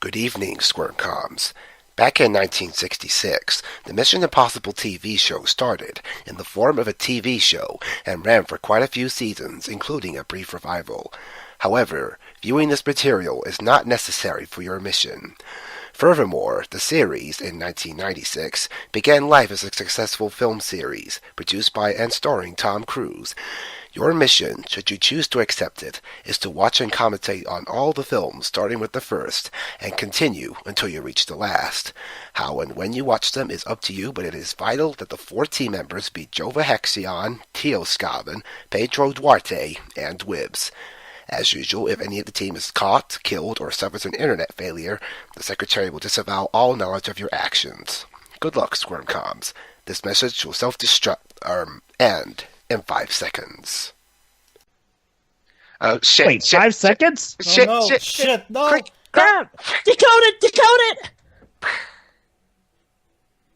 Good evening, Squirmcoms. Back in 1966, the Mission Impossible TV show started in the form of a TV show and ran for quite a few seasons, including a brief revival. However, viewing this material is not necessary for your mission. Furthermore, the series, in 1996, began life as a successful film series, produced by and starring Tom Cruise. Your mission, should you choose to accept it, is to watch and commentate on all the films, starting with the first, and continue until you reach the last. How and when you watch them is up to you, but it is vital that the 4 team members be Jova Hexion, Tio Scaven, Pedro Duarte, and Wibbs. As usual, if any of the team is caught, killed, or suffers an internet failure, the Secretary will disavow all knowledge of your actions. Good luck, Squirmcoms. This message will self-destruct, end in 5 seconds. Oh, shit. Wait, shit, 5 seconds? Shit, no, shit, no. Quick, Crap! Decode it!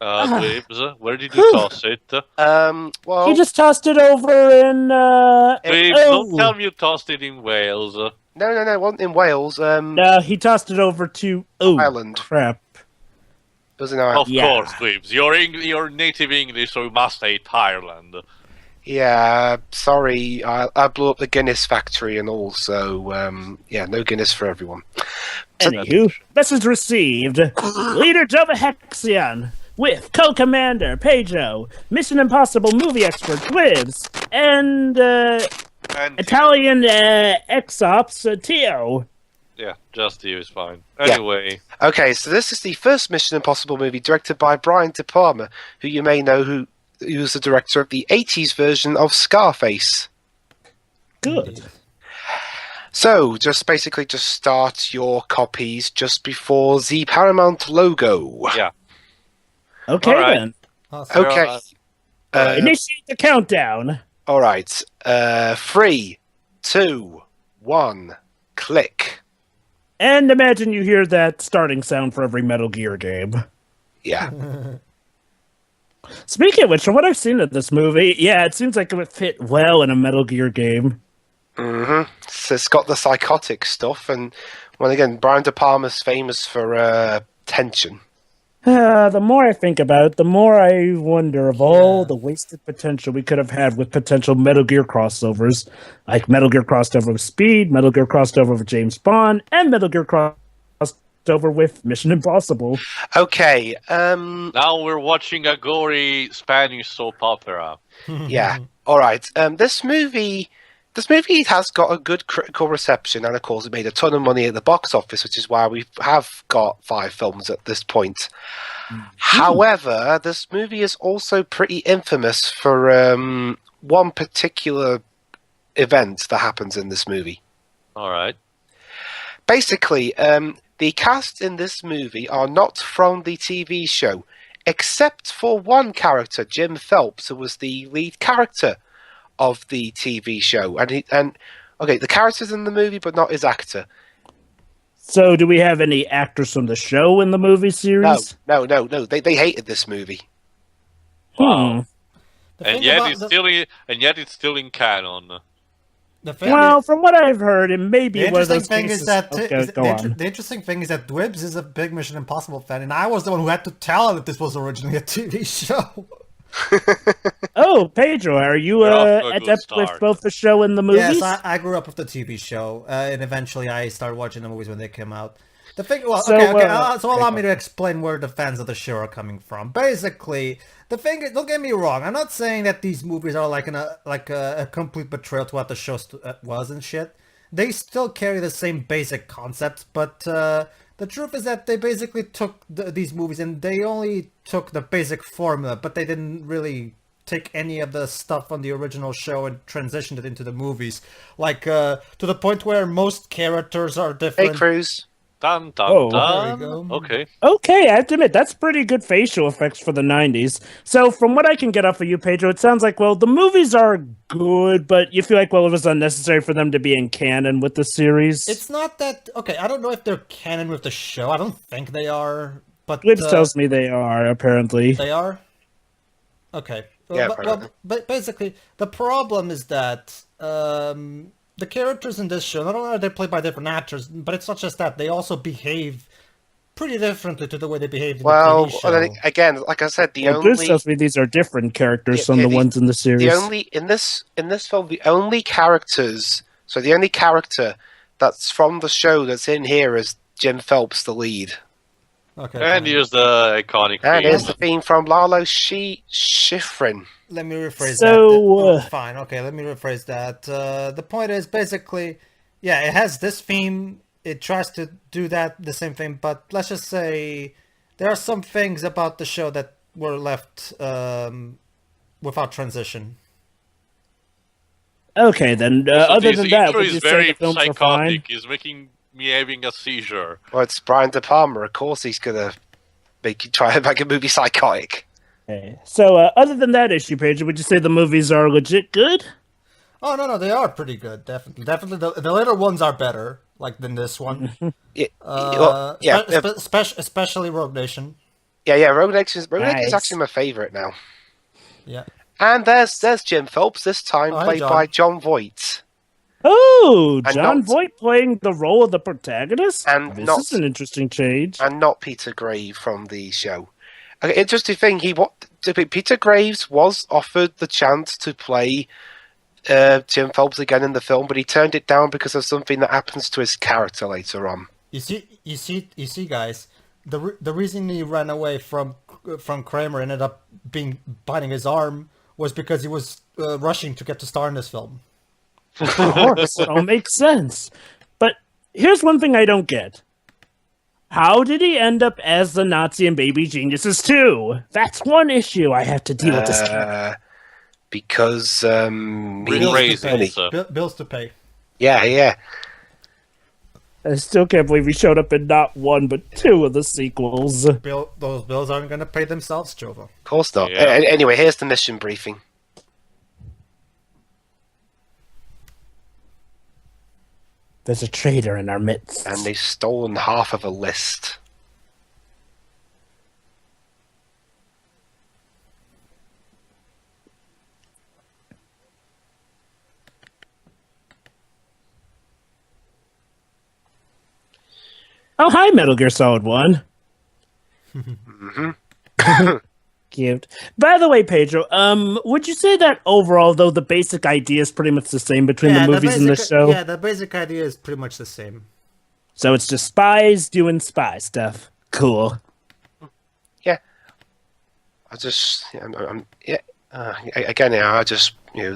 Waves, where did you toss it? well... He just tossed it over in, Waves, don't tell me you tossed it in Wales. No, it wasn't in Wales. No, he tossed it over to... Oh, Ireland. crap. It was in Ireland. Of course, Waves. You're native English, so you must hate Ireland. Yeah, sorry, I blew up the Guinness factory and all, so, no Guinness for everyone. Anywho, message received. Leader Jova Hexion, with co-commander Pedro, Mission Impossible movie expert Wibbs, and Italian ex-ops Tio. Yeah, just you is fine. Anyway. Yeah. Okay, so this is the first Mission Impossible movie directed by Brian De Palma, who you may know who was the director of the 80s version of Scarface. Good. So, just start your copies just before the Paramount logo. Yeah. Okay, All right. then. Awesome. Okay. Initiate the countdown. Alright. 3, 2, 1, click. And imagine you hear that starting sound for every Metal Gear game. Yeah. Speaking of which, from what I've seen of this movie, yeah, it seems like it would fit well in a Metal Gear game. Mm-hmm. So it's got the psychotic stuff, and, well, again, Brian De Palma's famous for tension. The more I think about it, the more I wonder of all the wasted potential we could have had with potential Metal Gear crossovers, like Metal Gear crossed over with Speed, Metal Gear crossed over with James Bond, and Metal Gear crossed over with Mission Impossible. Okay, Now we're watching a gory Spanish soap opera. yeah, alright. This movie has got a good critical reception, and of course it made a ton of money at the box office, which is why we have got 5 films at this point. However, this movie is also pretty infamous for one particular event that happens in this movie. Alright. Basically, the cast in this movie are not from the TV show, except for one character, Jim Phelps, who was the lead character of the TV show. And the character's in the movie, but not his actor. So, do we have any actors from the show in the movie series? No. They hated this movie. Wow. The And thing yet about it's still in canon. the thing Well, is- from what I've heard, it may be the one of interesting those thing cases... is that Okay, go on. the interesting thing is that Wibbs is a big Mission Impossible fan, and I was the one who had to tell her that this was originally a TV show. Oh, Pedro, are you We're off to a good adept with start. both the show and the movies? Yes, I grew up with the TV show, and eventually I started watching the movies when they came out. The thing, well, So, so allow me to explain where the fans of the show are coming from. Basically, the thing is, don't get me wrong, I'm not saying that these movies are like a complete betrayal to what the show was and shit. They still carry the same basic concepts, but the truth is that they basically took these movies and they only took the basic formula, but they didn't really take any of the stuff on the original show and transitioned it into the movies. Like, to the point where most characters are different. Hey, Cruz. Dun dun Oh, dun. there we go. Okay. Okay, I have to admit, that's pretty good facial effects for the 90s. So, from what I can get off of you, Pedro, it sounds like, well, the movies are good, but you feel like, well, it was unnecessary for them to be in canon with the series? It's not that... Okay, I don't know if they're canon with the show. I don't think they are, but... Wibbs tells me they are, apparently. They are? Okay. Yeah, but basically, the problem is that the characters in this show, not only are they played by different actors, but it's not just that. They also behave pretty differently to the way they behaved in Well, the TV show. then again, like I said, the Well, only this tells me these are different characters from yeah, the ones in the series. the only in this film, the only character that's from the show that's in here is Jim Phelps, the lead. Okay. And fine. here's the iconic And theme. here's the theme from Lalo Schifrin. Let me rephrase So, that. Fine. Okay, let me rephrase that. The point is basically, yeah, it has this theme. It tries to do the same thing, but let's just say there are some things about the show that were left without transition. Okay, then. So Other this than that, intro would is you say very the films are fine? psychotic. He's making me having a seizure. Well, it's Brian De Palma. Of course, he's gonna try to make a movie psychotic. Okay. So, other than that issue, Paige, would you say the movies are legit good? Oh no, they are pretty good. Definitely. The later ones are better, like than this one. Especially Rogue Nation. Yeah. Rogue Nation is Nice. actually my favorite now. Yeah. And there's Jim Phelps this time, Oh, hi, played John. by John Voight. Oh, And John not- Voight playing the role of the protagonist? And This not- is an interesting change. And not Peter Graves from the show. Okay, interesting thing, Peter Graves was offered the chance to play Jim Phelps again in the film, but he turned it down because of something that happens to his character later on. You see, guys. The reason he ran away from Kramer ended up biting his arm was because he was rushing to get to star in this film. Of course, it all makes sense. But here's one thing I don't get. How did he end up as the Nazi in Baby Geniuses 2? That's one issue I have to deal with this character. Because Raise money. Bills to pay. Yeah. I still can't believe he showed up in not one, but two of the sequels. Those bills aren't going to pay themselves, Jova. Of course not. Yeah. Anyway, here's the mission briefing. There's a traitor in our midst. And they've stolen half of a list. Oh, hi, Metal Gear Solid 1. Cute. By the way, Pedro, would you say that overall, though, the basic idea is pretty much the same between the movies and the show? Yeah, the basic idea is pretty much the same. So it's just spies doing spy stuff. Cool. Yeah. I just, the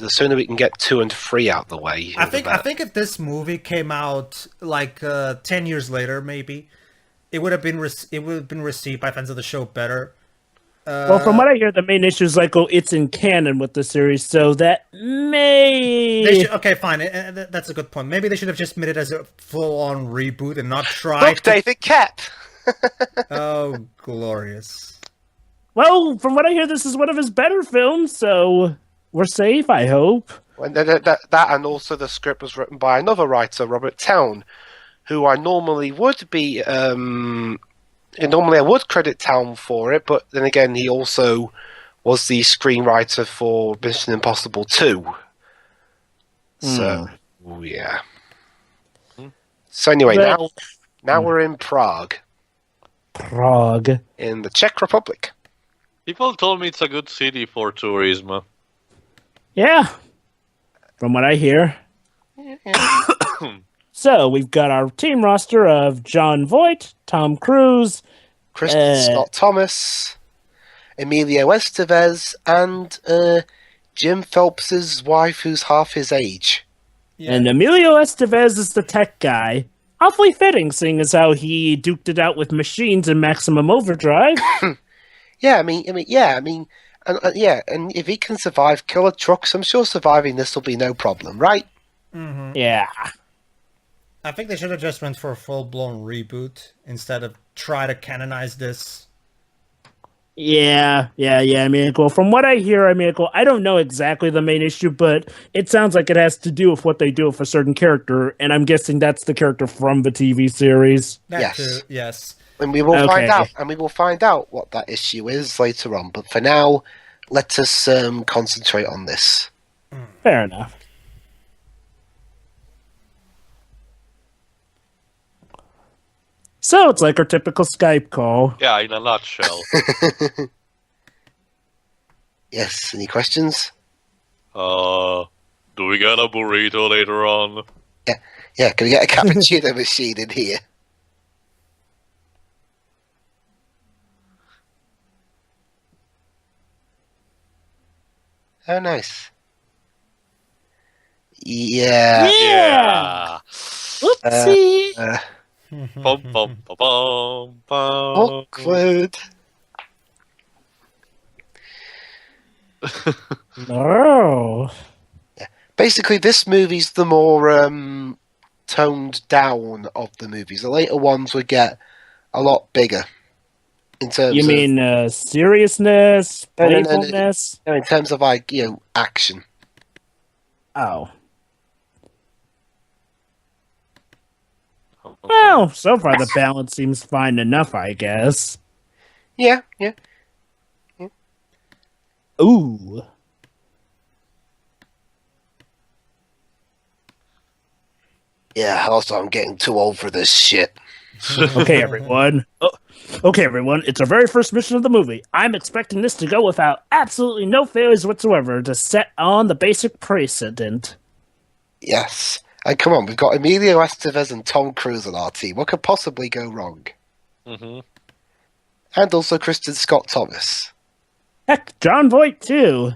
sooner we can get 2 and 3 out the way. I think if this movie came out like 10 years later, maybe it would have been received by fans of the show better. Well, from what I hear, the main issue is like, it's in canon with the series, so that may... Okay, fine. That's a good point. Maybe they should have just made it as a full-on reboot and not try. Look, David Kep! Oh, glorious. Well, from what I hear, this is one of his better films, so we're safe, I hope. And that and also the script was written by another writer, Robert Town, who I normally would be... normally I would credit Town for it, but then again, he also was the screenwriter for Mission Impossible 2. So, yeah. So anyway, now we're in Prague, Prague. in the Czech Republic. People told me it's a good city for tourism. Yeah, from what I hear. So, we've got our team roster of John Voight, Tom Cruise, Kristen Scott Thomas, Emilio Estevez, and Jim Phelps's wife, who's half his age. and Emilio Estevez is the tech guy. Awfully fitting, seeing as how he duked it out with machines in Maximum Overdrive. And if he can survive killer trucks, I'm sure surviving this will be no problem, right? Yeah. I think they should have just went for a full-blown reboot instead of try to canonize this. Yeah, Miracle. From what I hear, Miracle, I don't know exactly the main issue, but it sounds like it has to do with what they do with a certain character, and I'm guessing that's the character from the TV series. Yes. Yes. And we will Okay. find out what that issue is later on. But for now, let us concentrate on this. Fair enough. So it's like our typical Skype call. Yeah, in a nutshell. Yes, any questions? Do we get a burrito later on? Yeah, can we get a cappuccino machine in here? Oh, nice. Yeah. Yeah. Oopsie. Bum, bum, bum, bum, bum. Awkward. No. Basically, this movie's the more toned down of the movies. The later ones would get a lot bigger in terms You of. mean seriousness, No, no, no, no. playfulness? No, in terms of like action. Oh. Well, so far the balance seems fine enough, I guess. Yeah. Ooh. Yeah. Also, I'm getting too old for this shit. Okay, everyone. Okay, everyone. It's our very first mission of the movie. I'm expecting this to go without absolutely no failures whatsoever to set on the basic precedent. Yes. And come on, we've got Emilio Estevez and Tom Cruise on our team. What could possibly go wrong? Mm-hmm. And also Kristen Scott Thomas. Heck, John Voight too.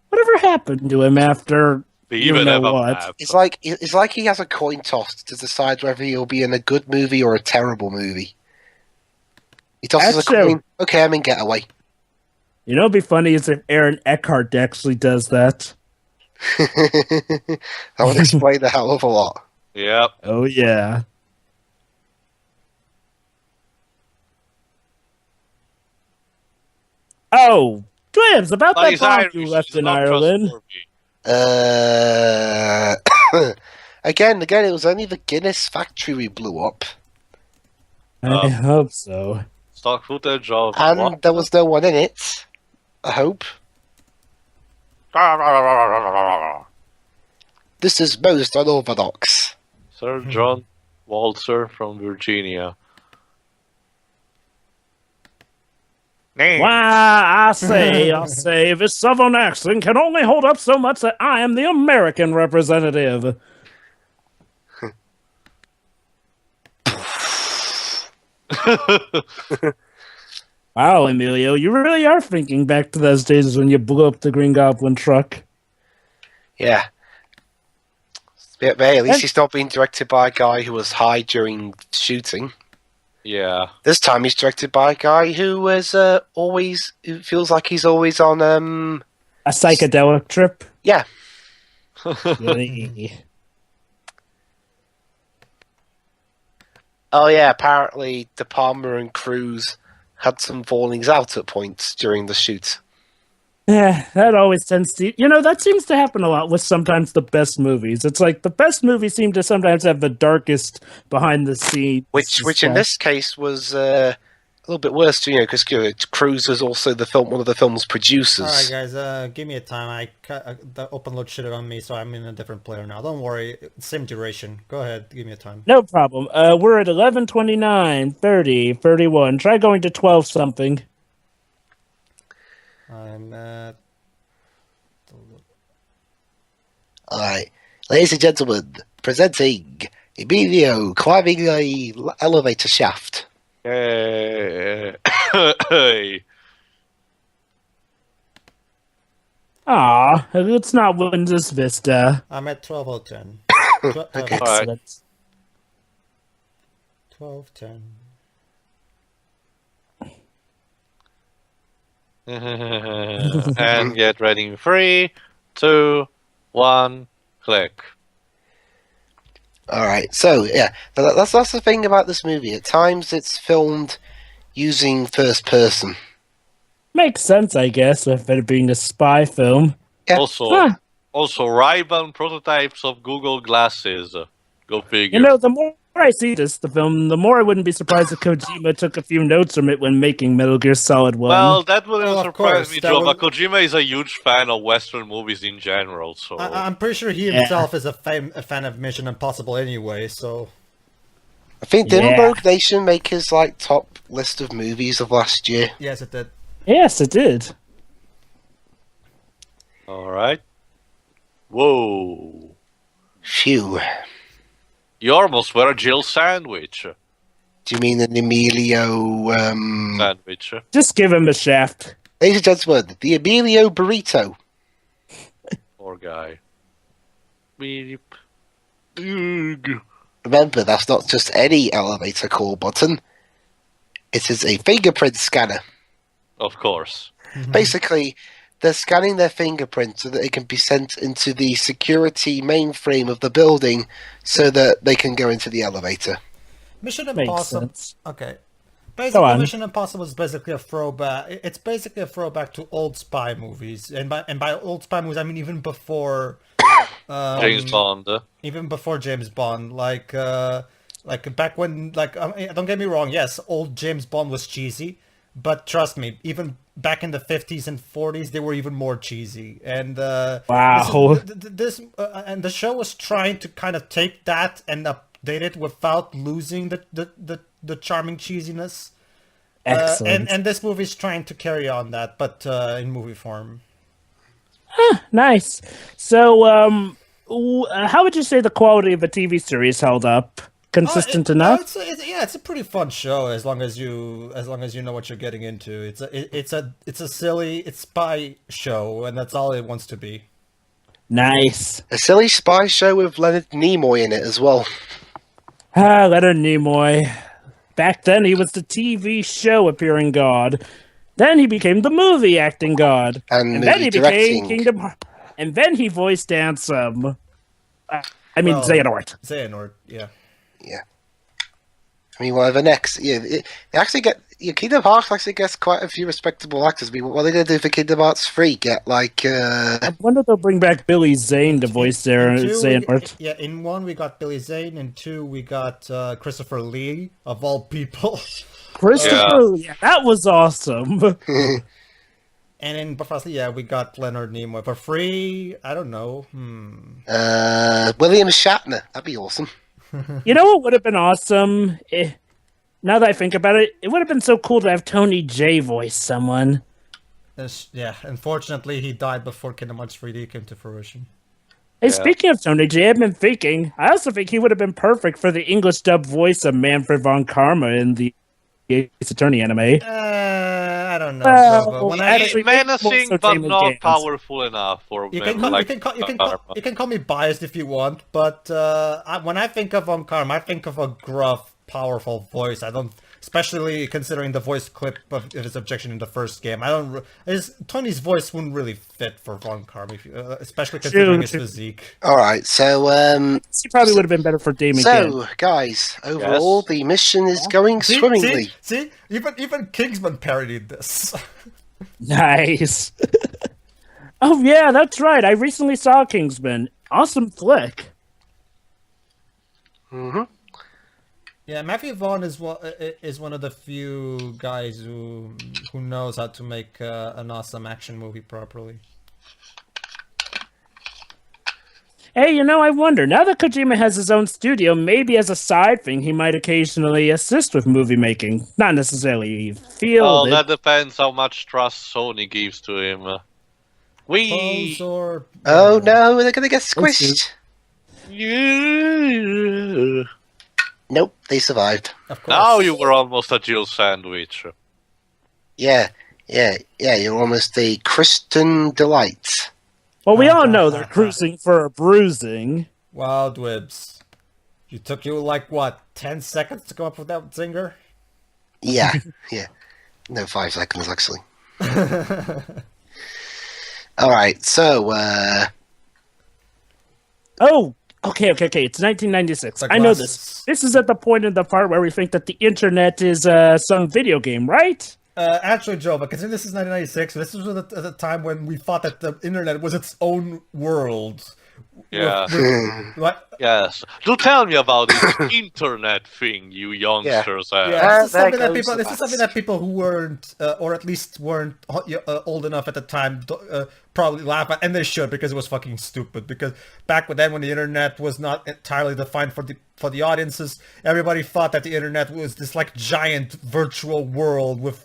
Whatever happened to him after We you even know have a what? map. It's like he has a coin toss to decide whether he'll be in a good movie or a terrible movie. He tosses Actually- a coin. Okay, I'm in Getaway. You know, it'd be funny is if Aaron Eckhart actually does that. That would explain a hell of a lot. Yep. Oh yeah. Oh, Twibs, about But that he's bomb Irish, you left he's in not Ireland. trustworthy. Again, it was only the Guinness factory we blew up, I hope so. Stock footage of and what? there was no one in it. I hope. This is most unorthodox. Sir John Walter from Virginia. Name. Why, I say, this southern accent can only hold up so much that I am the American representative. Wow, Emilio, you really are thinking back to those days when you blew up the Green Goblin truck. Yeah. But hey, at least he's not being directed by a guy who was high during shooting. Yeah. This time he's directed by a guy who is who feels like he's always on A psychedelic trip? yeah. Really? Oh yeah, apparently De Palma and Cruz had some fallings out at points during the shoot. Yeah, that always tends to... You know, that seems to happen a lot with sometimes the best movies. It's like the best movies seem to sometimes have the darkest behind-the-scenes. Which in this case was a little bit worse, because Cruz was also one of the film's producers. Alright guys, give me a time. The open load shitted on me, so I'm in a different player now. Don't worry, same duration. Go ahead, give me a time. No problem. We're at 11, 29, 30, 31. Try going to 12 something. I'm at... Alright, ladies and gentlemen, presenting Emilio climbing the elevator shaft. Hey. Aw, let's not win this Vista. I'm at 12:10. Okay. Excellent. 12:10. And get ready in 3, 2, 1, click. Alright, so yeah, that's the thing about this movie. At times it's filmed using first person. Makes sense, I guess, with it being a spy film. Yeah. Also Ray-Ban prototypes of Google glasses. Go figure. You know, the more I see the film, the more I wouldn't be surprised if Kojima took a few notes from it when making Metal Gear Solid 1. Well, that wouldn't Well, of surprise course, me, that Joe, would- but Kojima is a huge fan of Western movies in general, so... I'm pretty sure he himself is a fan of Mission Impossible anyway, so... I think didn't Yeah. Rogue Nation make his like top list of movies of last year? Yes, it did. Yes, it did. All right. Whoa. Phew. You almost were a Jill sandwich. Do you mean an Emilio? Sandwich. Just give him a shaft. Ladies and gentlemen, the Emilio burrito. Poor guy. Beep. Ugh. Remember, that's not just any elevator call button. It is a fingerprint scanner. Of course. Basically, they're scanning their fingerprint so that it can be sent into the security mainframe of the building so that they can go into the elevator. Mission Makes Impossible. sense. Okay. Go Basically, on. Mission Impossible is basically a throwback. It's basically a throwback to old spy movies, and by old spy movies I mean even before James Bond. even before James Bond, like back when, don't get me wrong, yes, old James Bond was cheesy, but trust me, even back in the 50s and 40s, they were even more cheesy. And Wow. and the show was trying to kind of take that and update it without losing the charming cheesiness. Excellent. And this movie's trying to carry on that, but in movie form. Nice. So, how would you say the quality of a TV series held up? Consistent enough? It's a pretty fun show as long as you know what you're getting into. It's a silly spy show, and that's all it wants to be. Nice. A silly spy show with Leonard Nimoy in it as well. Leonard Nimoy. Back then, he was the TV show appearing god. Then he became the movie acting god. And then he movie became directing. Kingdom Hearts. And then he voiced Ansem. Xehanort. Xehanort, yeah. Yeah. I mean, whatever next. Yeah, they actually get. Kingdom Hearts actually gets quite a few respectable actors. I mean, what are they going to do for Kingdom Hearts 3? Get like. I wonder if they'll bring back Billy Zane to voice their Xehanort. In 1 we got Billy Zane, in 2 we got Christopher Lee, of all people. Christopher, yeah, that was awesome. And in Buffalo, yeah, we got Leonard Nimoy. For 3, I don't know. William Shatner. That'd be awesome. You know what would have been awesome? Now that I think about it, it would have been so cool to have Tony J voice someone. Yeah, unfortunately, he died before Kingdom Hearts 3D came to fruition. Hey, Yeah. speaking of Tony J, I've been thinking, I also think he would have been perfect for the English dub voice of Manfred von Karma in the Ace Attorney anime. I don't know. Well, but when actually, Menacing, more so but Taylor not Games. powerful enough for you men can, like you can call me biased if you want, but when I think of Von Karma, I think of a gruff, powerful voice. I don't, especially considering the voice clip of his objection in the first game. Tony's voice wouldn't really fit for Von Karma, especially considering his physique. All right, so He probably would have been better for Damon Gann. so guys, overall the mission is going swimmingly. See, even Kingsman parodied this. Nice. Oh yeah, that's right. I recently saw Kingsman. Awesome flick. Mm-hmm. Yeah, Matthew Vaughn is one of the few guys who knows how to make an awesome action movie properly. Hey, I wonder, now that Kojima has his own studio, maybe as a side thing, he might occasionally assist with movie making. Not necessarily field it. that depends how much trust Sony gives to him. Or Oh no, they're gonna get squished. Yeah. Nope, they survived. of course. Now you were almost a Jill sandwich. Yeah, you're almost a Christian delight. Well, we all know they're cruising for a bruising. Wild Wibs. You took 10 seconds to come up with that zinger? Yeah. No, 5 seconds actually. All right, so Oh, okay. It's 1996. The I know glasses. this. This is at the point in the part where we think that the internet is some video game, right? Actually, Joe, but considering this is 1996, this was at the time when we thought that the internet was its own world. Yeah. What? Yes. Do tell me about this internet thing, you youngsters. Yeah, this is there something that goes people. the This is something that people who weren't, or at least weren't old enough at the time, probably laugh at, and they should because it was fucking stupid. Because back then, when the internet was not entirely defined for the audiences, everybody thought that the internet was this like giant virtual world with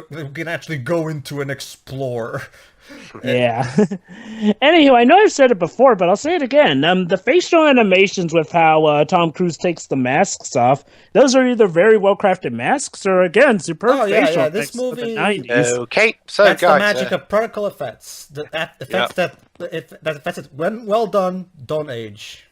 we can actually go into and explore. Yeah. Anywho, I know I've said it before, but I'll say it again. The facial animations with how Tom Cruise takes the masks off, those are either very well crafted masks or again superb Oh, yeah, facial yeah, this effects of the movie- 90s. Okay, so That's guys, the magic of particle effects. The effects that when well done don't age.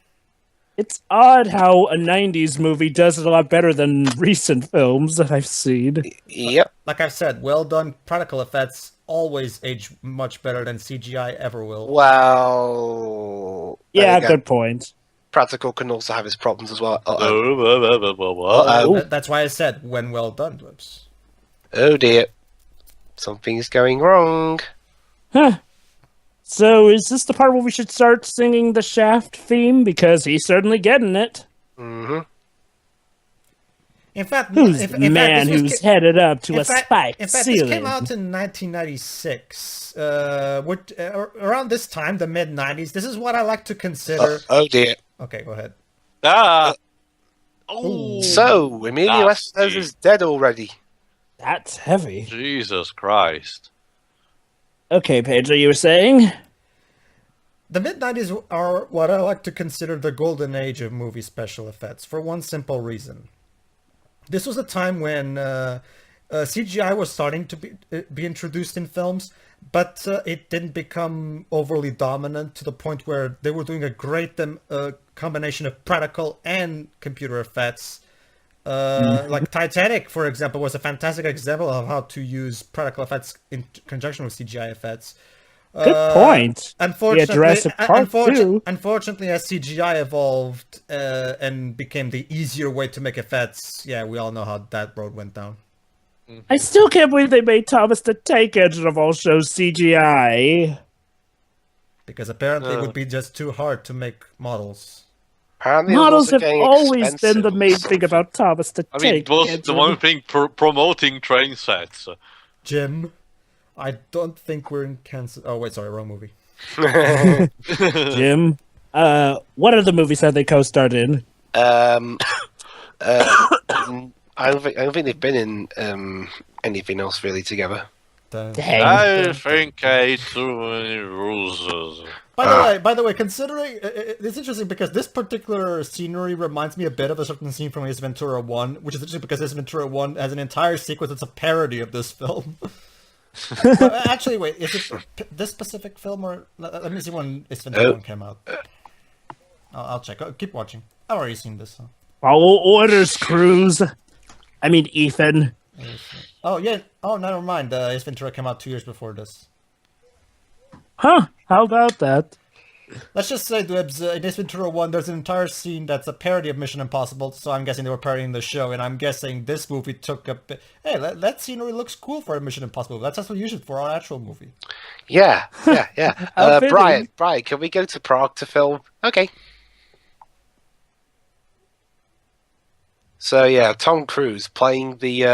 It's odd how a 90s movie does it a lot better than recent films that I've seen. yep. Like I've said, well done particle effects always age much better than CGI ever will. Well, Yeah, again, good point. practical can also have its problems as well. That's why I said when well done, Dwibs. Oh dear, something's going wrong. Huh. So is this the part where we should start singing the Shaft theme? Because he's certainly getting it. Mm-hmm. In fact, Who's in the fact, man this was who's headed up to in a fact- spiked In fact, ceiling? this came out in 1996. Around this time, the mid 90s. This is what I like to consider. Oh dear. Okay, go ahead. Oh, So Emilio Nasty. Estevez is dead already. That's heavy. Jesus Christ. Okay, Pedro, you were saying? The mid 90s are what I like to consider the golden age of movie special effects for one simple reason. This was a time when CGI was starting to be introduced in films, but it didn't become overly dominant to the point where they were doing a great combination of practical and computer effects. Like Titanic, for example, was a fantastic example of how to use practical effects in conjunction with CGI effects. Good point. Unfortunately, Jurassic Park too. unfortunately, as CGI evolved and became the easier way to make effects, yeah, we all know how that road went down. I still can't believe they made Thomas the Tank Engine of all shows CGI. Because apparently it would be just too hard to make models. Apparently it was Models also have getting always expensive been the main or thing something. about Thomas the I mean, Tank it was the Engine. one thing promoting train sets. Jim, I don't think we're in Kansas. Oh, wait, sorry, wrong movie. Jim, what other movies have they co-starred in? I don't think they've been in anything else really together. Dang. I think I ate too many roses. By the way, considering it's interesting because this particular scenery reminds me a bit of a certain scene from Ace Ventura 1, which is interesting because Ace Ventura 1 has an entire sequence that's a parody of this film. But actually, wait, is it this specific film or let me see when Ace Ventura 1 came out. I'll check. Keep watching. I've already seen this. All orders, Cruz. I mean, Ethan. Oh yeah. Oh, never mind. Ace Ventura came out 2 years before this. Huh? How about that? Let's just say, Dwebs, in Ace Ventura 1, there's an entire scene that's a parody of Mission Impossible, so I'm guessing they were parodying the show, and I'm guessing this movie took a bit... Hey, that scenery looks cool for a Mission Impossible. That's what we use it for our actual movie. Yeah. How fitting. Brian, can we go to Prague to film? Okay. So yeah, Tom Cruise playing the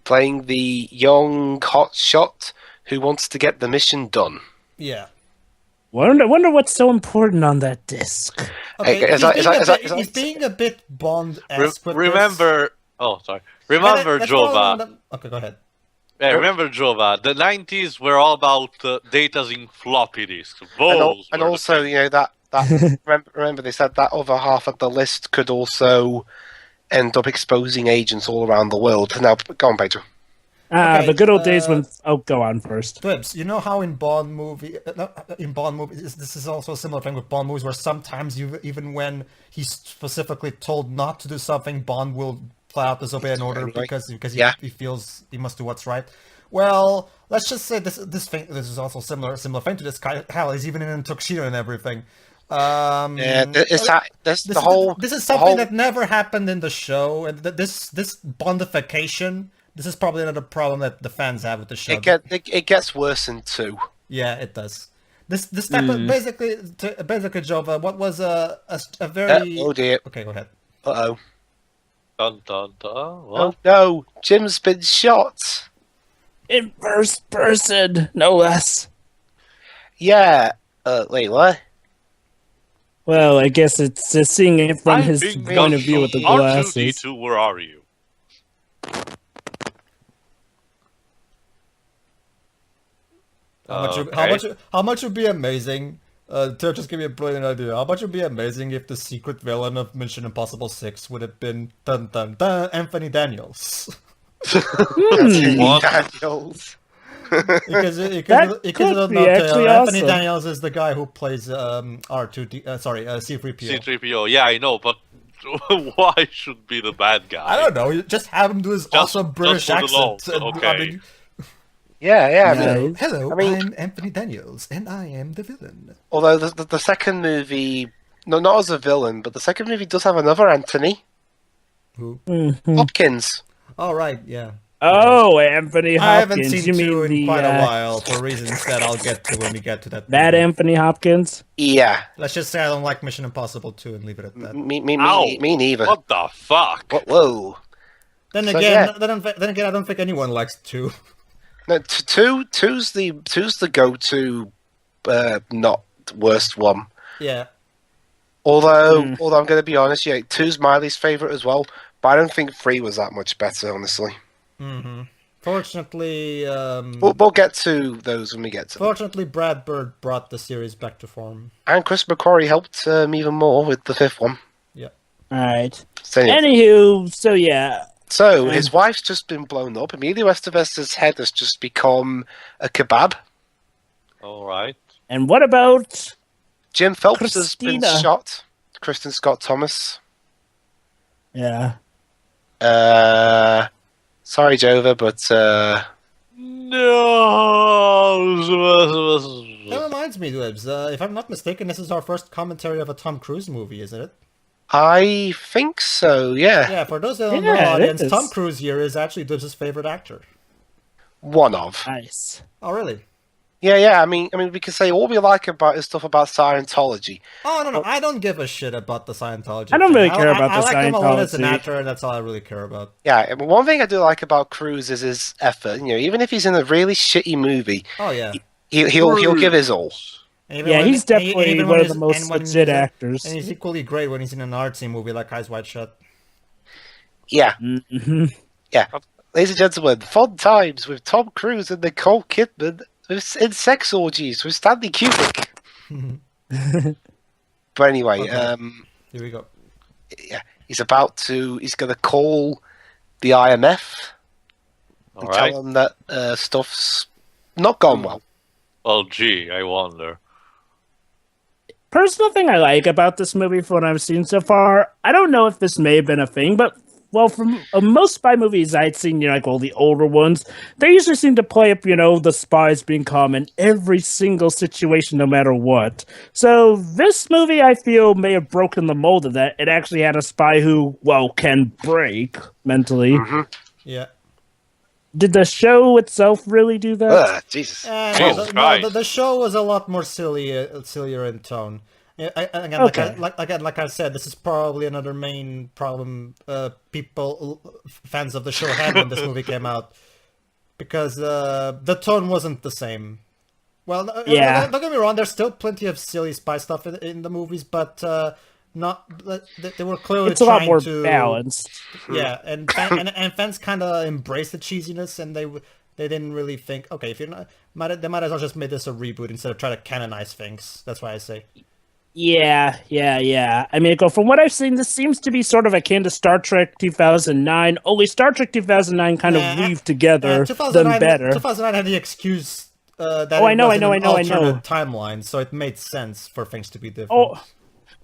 young hotshot who wants to get the mission done. Yeah. Wonder what's so important on that disc. Okay, Hey, he's being a bit Bond-esque with Remember... Oh, sorry. Remember, Jova. Okay, go ahead. Yeah, remember, Jova. The 90s were all about datas in floppy disks. And also, you know, that remember they said that other half of the list could also end up exposing agents all around the world. Now, go on, Pedro. Ah, Okay, the good old days when... Oh, go on first. Dwebs, you know how in Bond movies, this is also a similar thing with Bond movies, where sometimes even when he's specifically told not to do something, Bond will flat out disobey an order Anyway. because Yeah. he feels he must do what's right. Well, let's just say this is also similar thing to this guy. Hell, he's even in a tuxedo and everything. Yeah, this is something that never happened in the show, and this Bondification. This is probably another problem that the fans have with the show. It gets worse in 2. Yeah, it does. This type of basically, Jova. What was a very oh dear. okay? Go ahead. Uh-oh. Dun, dun, dun. Oh What? no, Jim's been shot. In first person, no less. Yeah. Wait, what? Well, I guess it's just seeing it from I'm his being point of view with the glasses. R2-D2, where are you? How much would be amazing? To just give me a brilliant idea. How much would be amazing if the secret villain of Mission Impossible 6 would have been dun dun dun Anthony Daniels? What? Daniels. Because That could be actually Anthony awesome. Daniels is the guy who plays R2D. C3PO. C-3PO, yeah, I know, but why should be the bad guy? I don't know. You just have him do his awesome British for the accent. lol. and, Okay. I mean, Yeah. I Nice. mean, hello, I mean- I'm Anthony Daniels, and I am the villain. although the second movie, no, not as a villain, but the second movie does have another Anthony Who? Mhm. Hopkins. Oh right, yeah. Oh, Anthony I haven't Hopkins. seen You two mean in the quite a while for reasons that I'll get to when we get to that. that movie. Anthony Hopkins? Yeah. Let's just say I don't like Mission Impossible 2 and leave it at that. Me Ow. neither. What the fuck? Whoa. Then So, again, yeah. then again, I don't think anyone likes 2. No, two's the go-to, not worst one. Yeah. Although I'm going to be honest, yeah, two's my least favorite as well. But I don't think 3 was that much better, honestly. Mm-hmm. Fortunately, We'll get to those when we get to them. fortunately, Brad Bird brought the series back to form. And Chris McQuarrie helped even more with the 5th one. Yeah. Alright. So, anyway, Anywho, so yeah. so his wife's just been blown up. Emilio Estevez's head has just become a kebab. Alright. And what about Jim Phelps has been Christina. shot. Kristen Scott Thomas. yeah. Sorry, Jova, but That No. reminds me, Dibs. If I'm not mistaken, this is our first commentary of a Tom Cruise movie, isn't it? I think so. Yeah, Yeah, for those that don't know, Yeah, it audience, is. Tom Cruise here is actually Dibs' favorite actor. one of. Nice. Oh, really? Yeah. I mean, we can say all we like about is stuff about Scientology. Oh, no, I don't give a shit about the Scientology. I don't thing. really care about I the like him a lot as an Scientology. actor, and that's all I really care about. Yeah, but one thing I do like about Cruise is his effort. You know, even if he's in a really shitty movie, Oh, yeah. he'll give his all. And even Yeah, when- he's and definitely even one when of the he's- most and when he's legit in- actors. And he's equally great when he's in an artsy movie like Eyes Wide Shut. Yeah, Mm-hmm. ladies and gentlemen, fun times with Tom Cruise and Nicole Kidman in sex orgies with Stanley Kubrick. But anyway, Okay. Here we go. yeah, he's going to call the IMF and Alright. tell them that stuff's not gone well. Well, gee, I wonder. Personal thing I like about this movie from what I've seen so far, I don't know if this may have been a thing, but well, from most spy movies I'd seen, you know, like all the older ones, they usually seem to play up, you know, the spies being calm in every single situation, no matter what. So this movie, I feel, may have broken the mold of that. It actually had a spy who, well, can break mentally. Mm-hmm. Yeah. Did the show itself really do that? Ugh, Jesus. Jesus Christ. The show was a lot more sillier in tone. Again, Okay. like I said, this is probably another main problem fans of the show had when this movie came out, because the tone wasn't the same. Well, Yeah. don't get me wrong. There's still plenty of silly spy stuff in the movies, but they were clearly It's a lot trying more to balanced. Yeah, and fans kind of embraced the cheesiness, and they didn't really think, okay, if you're not, they might as well just make this a reboot instead of trying to canonize things. That's why I say. Yeah. I mean, from what I've seen, this seems to be sort of akin to Star Trek 2009, only Star Trek 2009 kind of weaved together them better. 2009 had the excuse that Oh, I know, it was I know, in an I know, I know. alternate timeline, so it made sense for things to be different. Oh,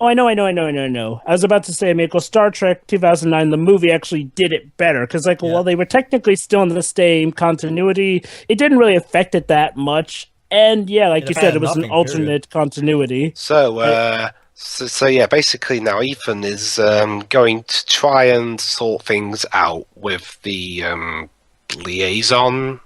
I know. I was about to say, I mean, Star Trek 2009, the movie actually did it better, because, like, while they were technically still in the same continuity, it didn't really affect it that much. And, yeah, like It you said, affected it was an nothing, alternate continuity. So, so yeah, basically now Ethan is going to try and sort things out with the liaison.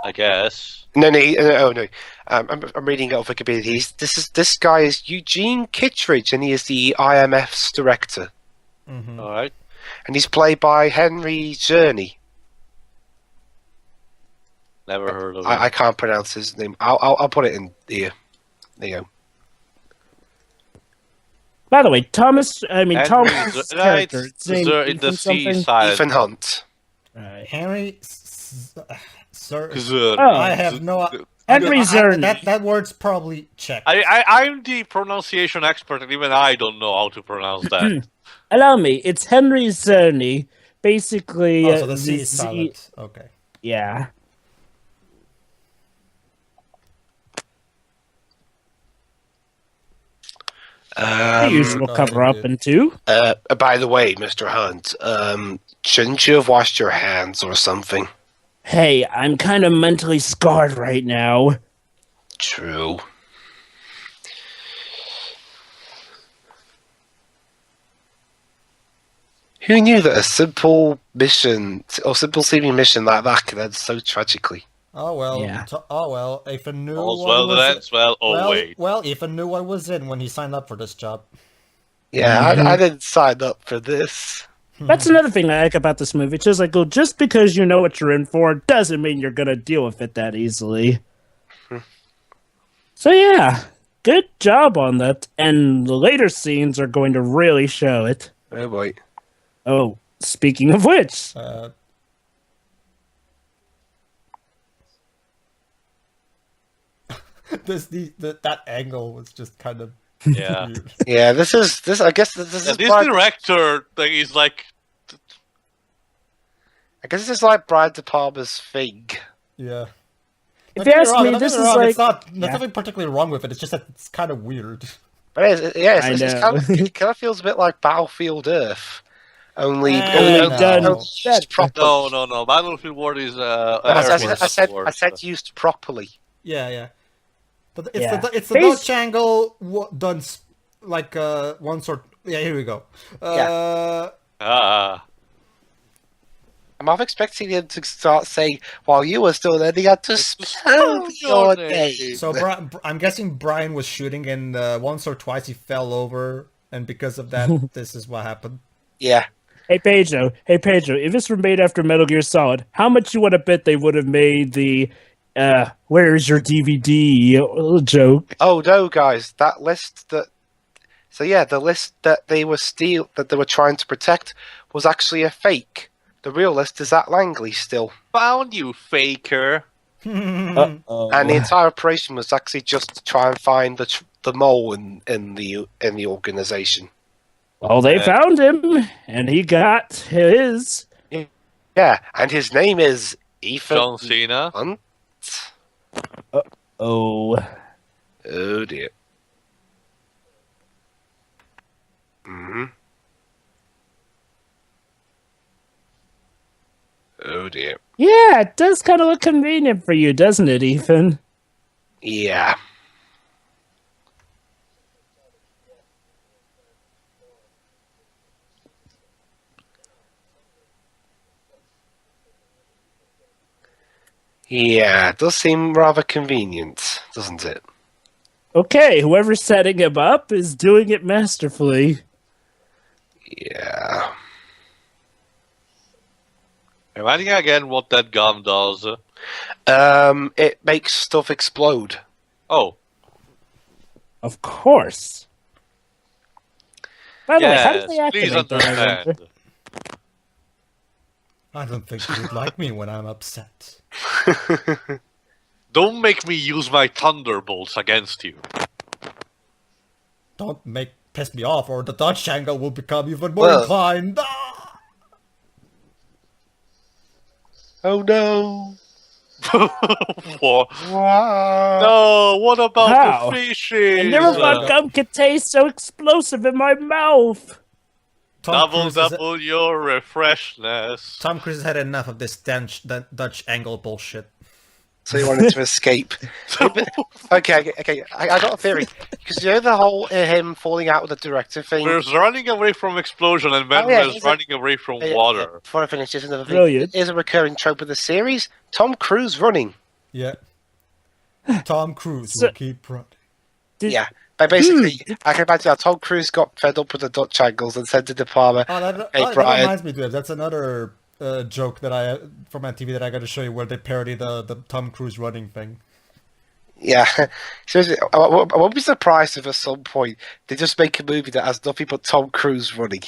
I guess. No, no. I'm reading it off Wikipedia. This guy is Eugene Kittredge, and he is the IMF's director. Mm-hmm. All right. And he's played by Henry Czerny. Never heard of him. I can't pronounce his name. I'll put it in here. There you go. By the way, Tom Cruise's character, It's name in the Ethan something? seaside. Ethan Hunt. Right. Henry, sir. Oh. I have no. Henry Czerny. That word's probably Czech. I'm the pronunciation expert, and even I don't know how to pronounce that. Allow me. It's Henry Czerny. Basically, Oh, so the C is silent. Okay. Yeah. The usual cover-up in 2. By the way, Mr. Hunt, shouldn't you have washed your hands or something? Hey, I'm kind of mentally scarred right now. True. Who knew that a simple mission, or simple seeming mission like that could end so tragically? Oh well. Yeah. Ethan knew. All's what well was that it- ends well. Oh, wait. Well, Ethan knew what was in when he signed up for this job. Yeah, I didn't sign up for this. That's another thing I like about this movie. It's just like, well, just because you know what you're in for doesn't mean you're going to deal with it that easily. So yeah, good job on that. And the later scenes are going to really show it. Oh boy. Oh, speaking of which, that angle was just kind of Yeah. weird. Yeah, this. I guess this is. This Brian, director thing is like. I guess this is like Brian De Palma's thing. Yeah. if you ask me, this is like... it's not. There's Yeah. nothing particularly wrong with it. It's just that it's kind of weird. But it's I it kind of feels a bit like Battlefield Earth, only No. used properly. No. Battlefield War is I said used properly. Yeah. But it's Yeah. the Bas- Dutch angle done like one sort. Yeah, here we go. I'm half expecting him to start saying, "While you were still there, they had to spell your name." So I'm guessing Brian was shooting, and once or twice he fell over, and because of that, this is what happened. Yeah, Hey Pedro, if this were made after Metal Gear Solid, how much you want to bet they would have made the where's your DVD joke? Oh no, guys! That list the list that they were trying to protect was actually a fake. The real list is at Langley still, Found you, faker. Uh-oh. and the entire operation was actually just to try and find the mole in the organization. Well, they found him, and he got his. Yeah, and his name is Ethan John Cena. Hunt. Oh. Oh dear. Mm-hmm. Oh dear. Yeah, it does kind of look convenient for you, doesn't it, Ethan? Yeah. Yeah, it does seem rather convenient, doesn't it? Okay, whoever's setting him up is doing it masterfully. Yeah. Reminding again what that gun does. It makes stuff explode. Oh. Of course. By the way, how do they Yes, please activate that? I wonder? understand. I don't think you would like me when I'm upset. Don't make me use my thunderbolts against you. Don't piss me off, or the Dutch angle will become even more Well- inclined. Ah! Oh no! What? Wow. No, what about How? the fishes? I never thought gum could taste so explosive in my mouth. Double your freshness. Tom Cruise had enough of this Dutch angle bullshit. So you wanted to escape. Okay. I got a theory. Because you know the whole him falling out with the director thing? We're running away from explosion and Ben Oh, yeah, was he's a- running away from water. Before I finish, just another thing. Brilliant. It is a recurring trope of the series. Tom Cruise running. Yeah. Tom Cruise So- will keep running. Yeah. But basically, I can imagine how Tom Cruise got fed up with the Dutch angles and said to the farmer, "Hey, That Brian." reminds me, dude. That's another joke that I from my TV that I got to show you where they parody the Tom Cruise running thing. Yeah. Seriously, I won't be surprised if at some point they just make a movie that has nothing but Tom Cruise running.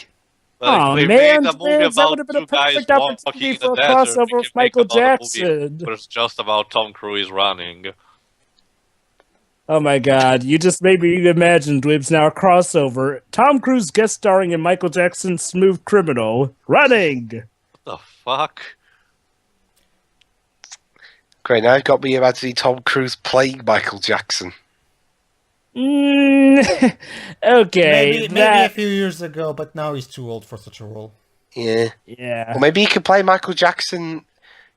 Oh they man, made a movie that about would have been a two guys perfect walking opportunity in for the a desert. crossover We with can make Michael about a movie Jackson. where it's just about Tom Cruise running. Oh my god, you just made me imagine, Dwebs, now a crossover. Tom Cruise guest starring in Michael Jackson's Smooth Criminal. Running! What the fuck? Great, now you've got me imagining Tom Cruise playing Michael Jackson. Okay, Maybe a that... few years ago, but now he's too old for such a role. Yeah. Yeah. Or maybe he could play Michael Jackson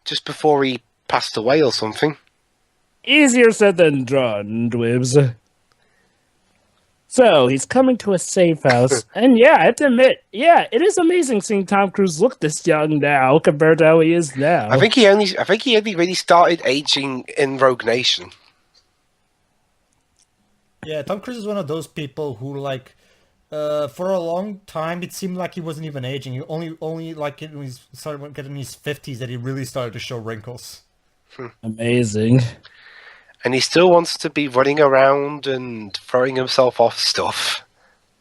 just before he passed away or something. Easier said than done, Dwebs. So, he's coming to a safe house, and yeah, I have to admit, yeah, it is amazing seeing Tom Cruise look this young now compared to how he is now. I think he only really started aging in Rogue Nation. Yeah, Tom Cruise is one of those people who like, for a long time it seemed like he wasn't even aging. He only like when he started getting in his 50s that he really started to show wrinkles. Amazing. And he still wants to be running around and throwing himself off stuff.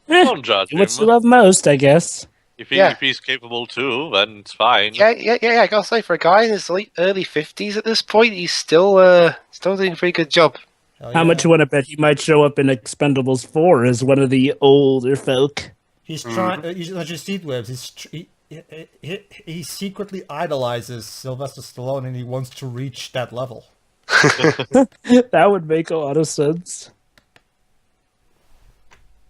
Don't judge him. What you love most, I guess. If Yeah. he's capable too, then it's fine. Yeah, I gotta say, for a guy in his early 50s at this point, he's still doing a pretty good job. Hell How yeah. much you want to bet he might show up in Expendables 4 as one of the older folk? He's trying. You see, Webs. He secretly idolizes Sylvester Stallone, and he wants to reach that level. That would make a lot of sense.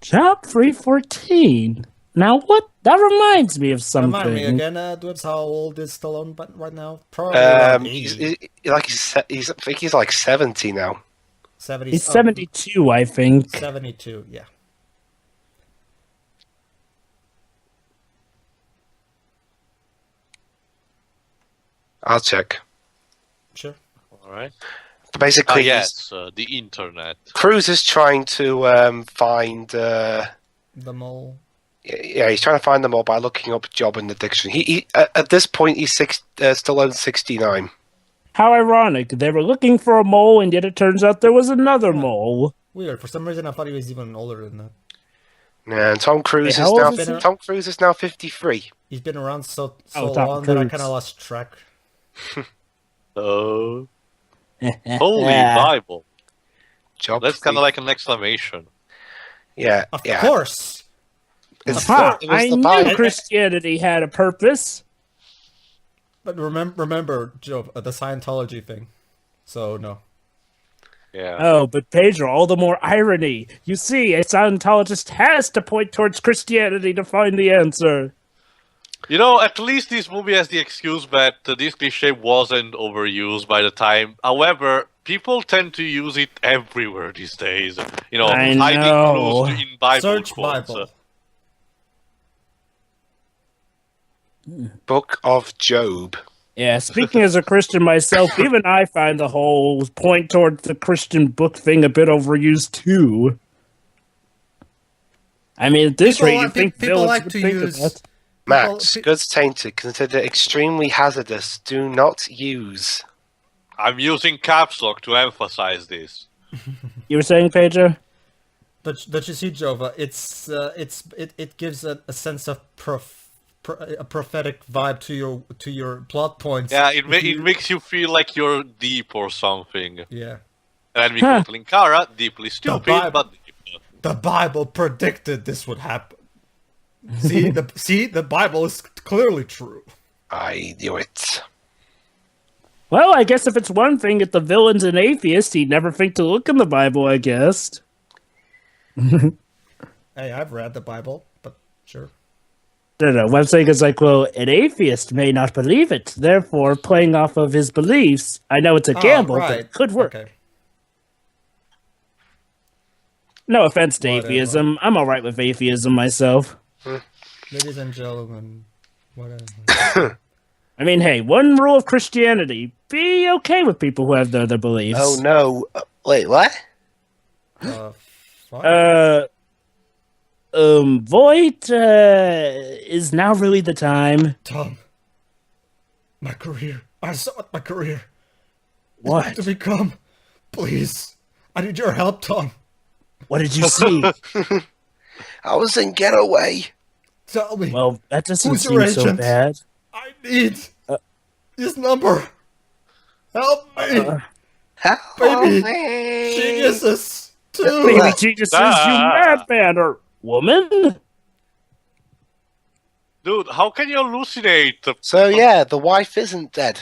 Job 314. Now what? That reminds me of something. Remind me again, Dwebs, how old is Stallone right now? Probably around 80. I think he's like 70 now. 70, He's 72, I think. 72, yeah. I'll check. Sure. All right. But basically, Yes, the internet. Cruz is trying to find. The mole. Yeah, he's trying to find them all by looking up job in the dictionary. He at this point he's still on 69. How ironic. They were looking for a mole, and yet it turns out there was another mole. Weird. For some reason, I thought he was even older than that. And Tom Cruise Hey, how old is he? Tom Cruise is now 53. He's been around so Tom long that I Cruise. kind of lost track. Holy Bible. Job. That's kind of like an exclamation. Yeah, Of yeah. course. It's Huh, it was I the knew Bible. Christianity had a purpose. But remember, Joe, the Scientology thing. So, no. Yeah. Oh, but Pedro, all the more irony. You see, a Scientologist has to point towards Christianity to find the answer. You know, at least this movie has the excuse that this cliche wasn't overused by the time. However, people tend to use it everywhere these days. You know, I hiding know. clues in Bible Search quotes. Bible. Book of Job. Yeah, speaking as a Christian myself, even I find the whole point towards the Christian book thing a bit overused too. I mean, at this People rate, like- you think people villains like would to think use- of that. Max, People- goods tainted, considered extremely hazardous. Do not use. I'm using caps lock to emphasize this. You were saying, Pedro? But you see, Jova, it gives a sense of a prophetic vibe to your plot points. Yeah, If it makes you feel like you're deep or something. Yeah. And we Huh. quote Linkara, deeply stupid, Bible. but deep. The Bible predicted this would happen. The Bible is clearly true. I knew it. Well, I guess if it's one thing, if the villain's an atheist, he'd never think to look in the Bible, I guess. Hey, I've read the Bible, but sure. No, website is like, well, an atheist may not believe it. Therefore, playing off of his beliefs, I know it's a gamble, but it could work. Okay. No offense to Whatever. atheism. I'm alright with atheism myself. Ladies and gentlemen, whatever. I mean, hey, one rule of Christianity: be okay with people who have other beliefs. Oh no! Wait, what? Fuck? Voight, is now really the time? Tom, my career. I saw my career. What? To become. Please. I need your help, Tom. What did you see? I was in Getaway. Tell me. Well, that doesn't Who's seem your so agent? bad. I need his number. Help me. Help Baby. me. Geniuses. Baby Too. geniuses, you madman, or woman? Dude, how can you hallucinate? So yeah, the wife isn't dead.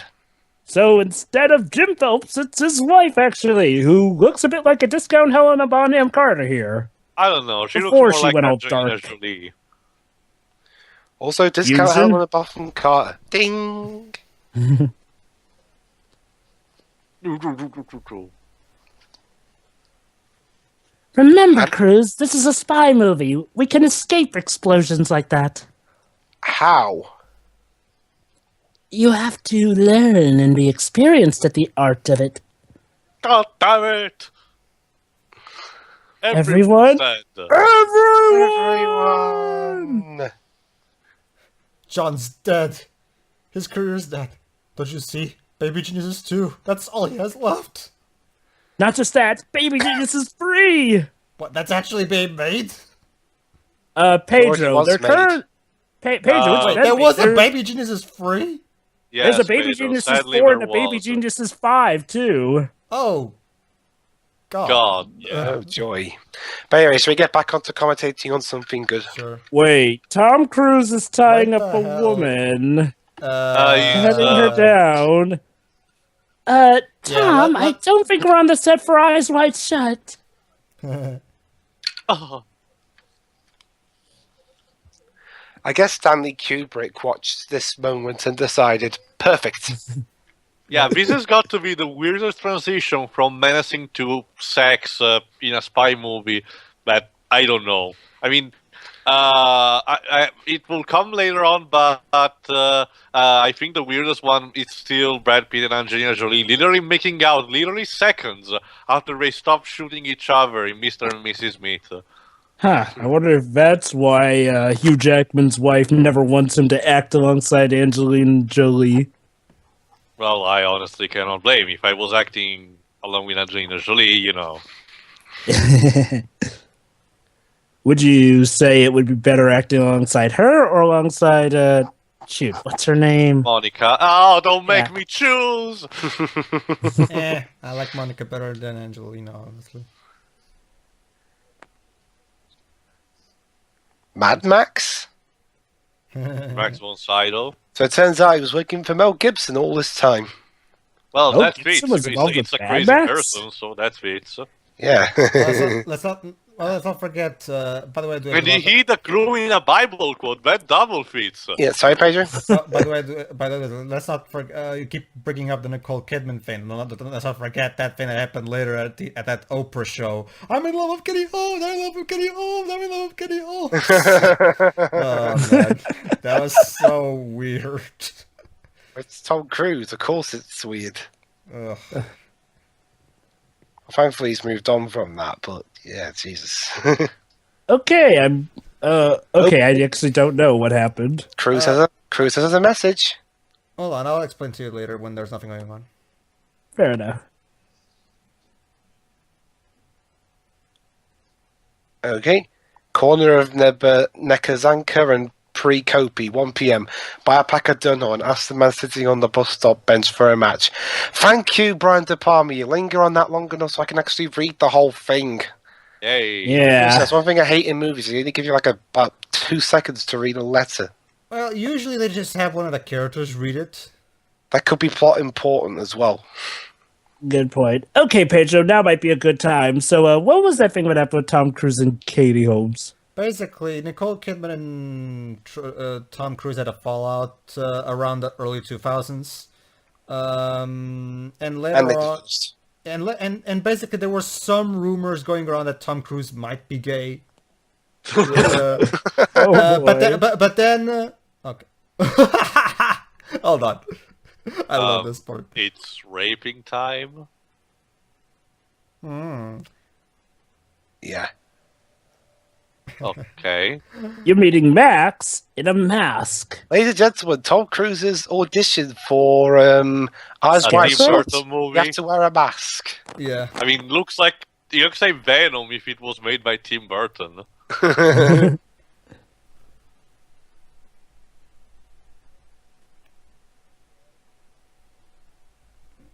So instead of Jim Phelps, it's his wife, actually, who looks a bit like a discount Helena Bonham Carter here. I don't know. She Before looks more she like went all Angelina dark. Jolie. Also, discount Fusion? Helena Bonham Carter. Ding. Remember, Cruz, this is a spy movie. We can escape explosions like that. How? You have to learn and be experienced at the art of it. God damn it! Everyone? Dead. Everyone. John's dead. His career's dead. Don't you see? Baby Geniuses too. That's all he has left. Not just that, Baby Genius is free! What? That's actually being made? Pedro, was their made. current... Pedro, Wait, There was a there- Baby Geniuses free? Yes, There's a Baby Pedro, Genius is sadly 4 and there a Baby was. Genius is 5, too. Oh. God, yeah. Oh joy. But anyway, should we get back onto commentating on something good? Sure. Wait, Tom Cruise is tying What up the a hell? woman, yeah. heading her down. Tom, I don't think we're on the set for Eyes Wide Shut. Oh, I guess Stanley Kubrick watched this moment and decided, perfect. yeah, this has got to be the weirdest transition from menacing to sex in a spy movie that I don't know. I mean, it will come later on, but I think the weirdest one is still Brad Pitt and Angelina Jolie literally making out literally seconds after they stopped shooting each other in Mr. and Mrs. Smith. Huh, I wonder if that's why Hugh Jackman's wife never wants him to act alongside Angelina Jolie. Well, I honestly cannot blame. If I was acting along with Angelina Jolie, you know. Would you say it would be better acting alongside her or alongside, shoot, what's her name? Monica. Oh, don't make Yeah. me choose! I like Monica better than Angelina, honestly. Mad Max? Max von Sydow. So it turns out he was working for Mel Gibson all this time. Well, Mel that Gibson fits. was involved It's with a Mad crazy Max? person, so that fits. Yeah. let's not forget. By the way, And he hid the clue in a Bible quote. That double fits. Yeah, sorry, Pedro? by the way, let's not forget. You keep bringing up the Nicole Kidman thing. Let's not forget that thing that happened later at that Oprah show. I'm in love with Kitty Holmes. I'm in love with Kitty Holmes. I'm in love with Kitty Holmes. Oh man, that was so weird. It's Tom Cruise. Of course it's weird. Ugh. Thankfully he's moved on from that, but yeah, Jesus. Okay, okay, I actually don't know what happened. Cruise has a message. Hold on, I'll explain to you later when there's nothing going on. Fair enough. Okay. Corner of Nekazanka and Pre-Kopi, 1 p.m. Buy a pack of Dunhill and ask the man sitting on the bus stop bench for a match. Thank you, Brian De Palma. You linger on that long enough so I can actually read the whole thing. Yay. Yeah. That's one thing I hate in movies. They only give you like about 2 seconds to read a letter. Well, usually they just have one of the characters read it. That could be plot important as well. Good point. Okay, Pedro, now might be a good time. So, what was that thing that happened with Tom Cruise and Katie Holmes? Basically, Nicole Kidman and Tom Cruise had a fallout around the early 2000s. And later And they on, divorced. and basically there were some rumors going around that Tom Cruise might be gay. But then okay. Hold on. I love this part. It's raping time. Yeah. Okay. You're meeting Max in a mask. Ladies and gentlemen, Tom Cruise's audition for Eyes A Wide Tim Shut. Burton You movie. have to wear a mask. Yeah. I mean, looks like you could say Venom if it was made by Tim Burton.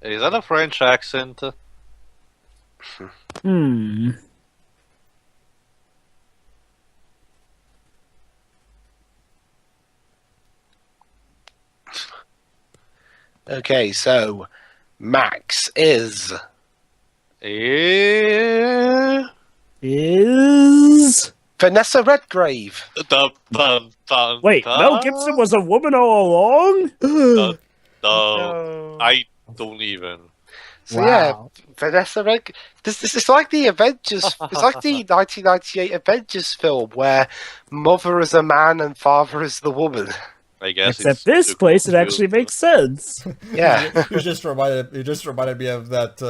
Is that a French accent? Hmm. Okay, so Max is Eh? Is Vanessa Redgrave. Dun, dun, dun, wait, dun, Mel Gibson was a woman all along? dun. No. I don't even. So Wow. yeah, Vanessa Redgrave. This is like the Avengers. It's like the 1998 Avengers film where mother is a man and father is the woman. I guess. Except it's this too place, it confused. actually makes sense. Yeah. You just reminded me of that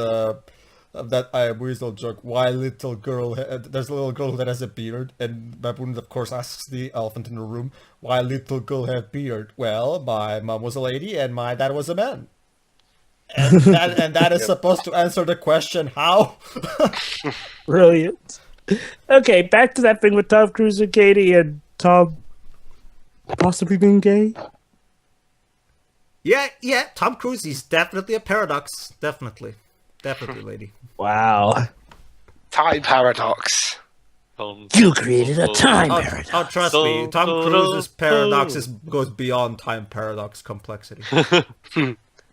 I Weasel joke. Why little girl? There's a little girl that has a beard, and Baboon of course asks the elephant in the room, "Why little girl have beard?" Well, my mom was a lady and my dad was a man. And that is supposed to answer the question, how? Brilliant. Okay, back to that thing with Tom Cruise and Katie and Tom possibly being gay. Yeah, Tom Cruise, he's definitely a paradox. Definitely, lady. Wow. Time paradox. You created a time paradox. Oh, trust me, Tom Cruise's paradox goes beyond time paradox complexity.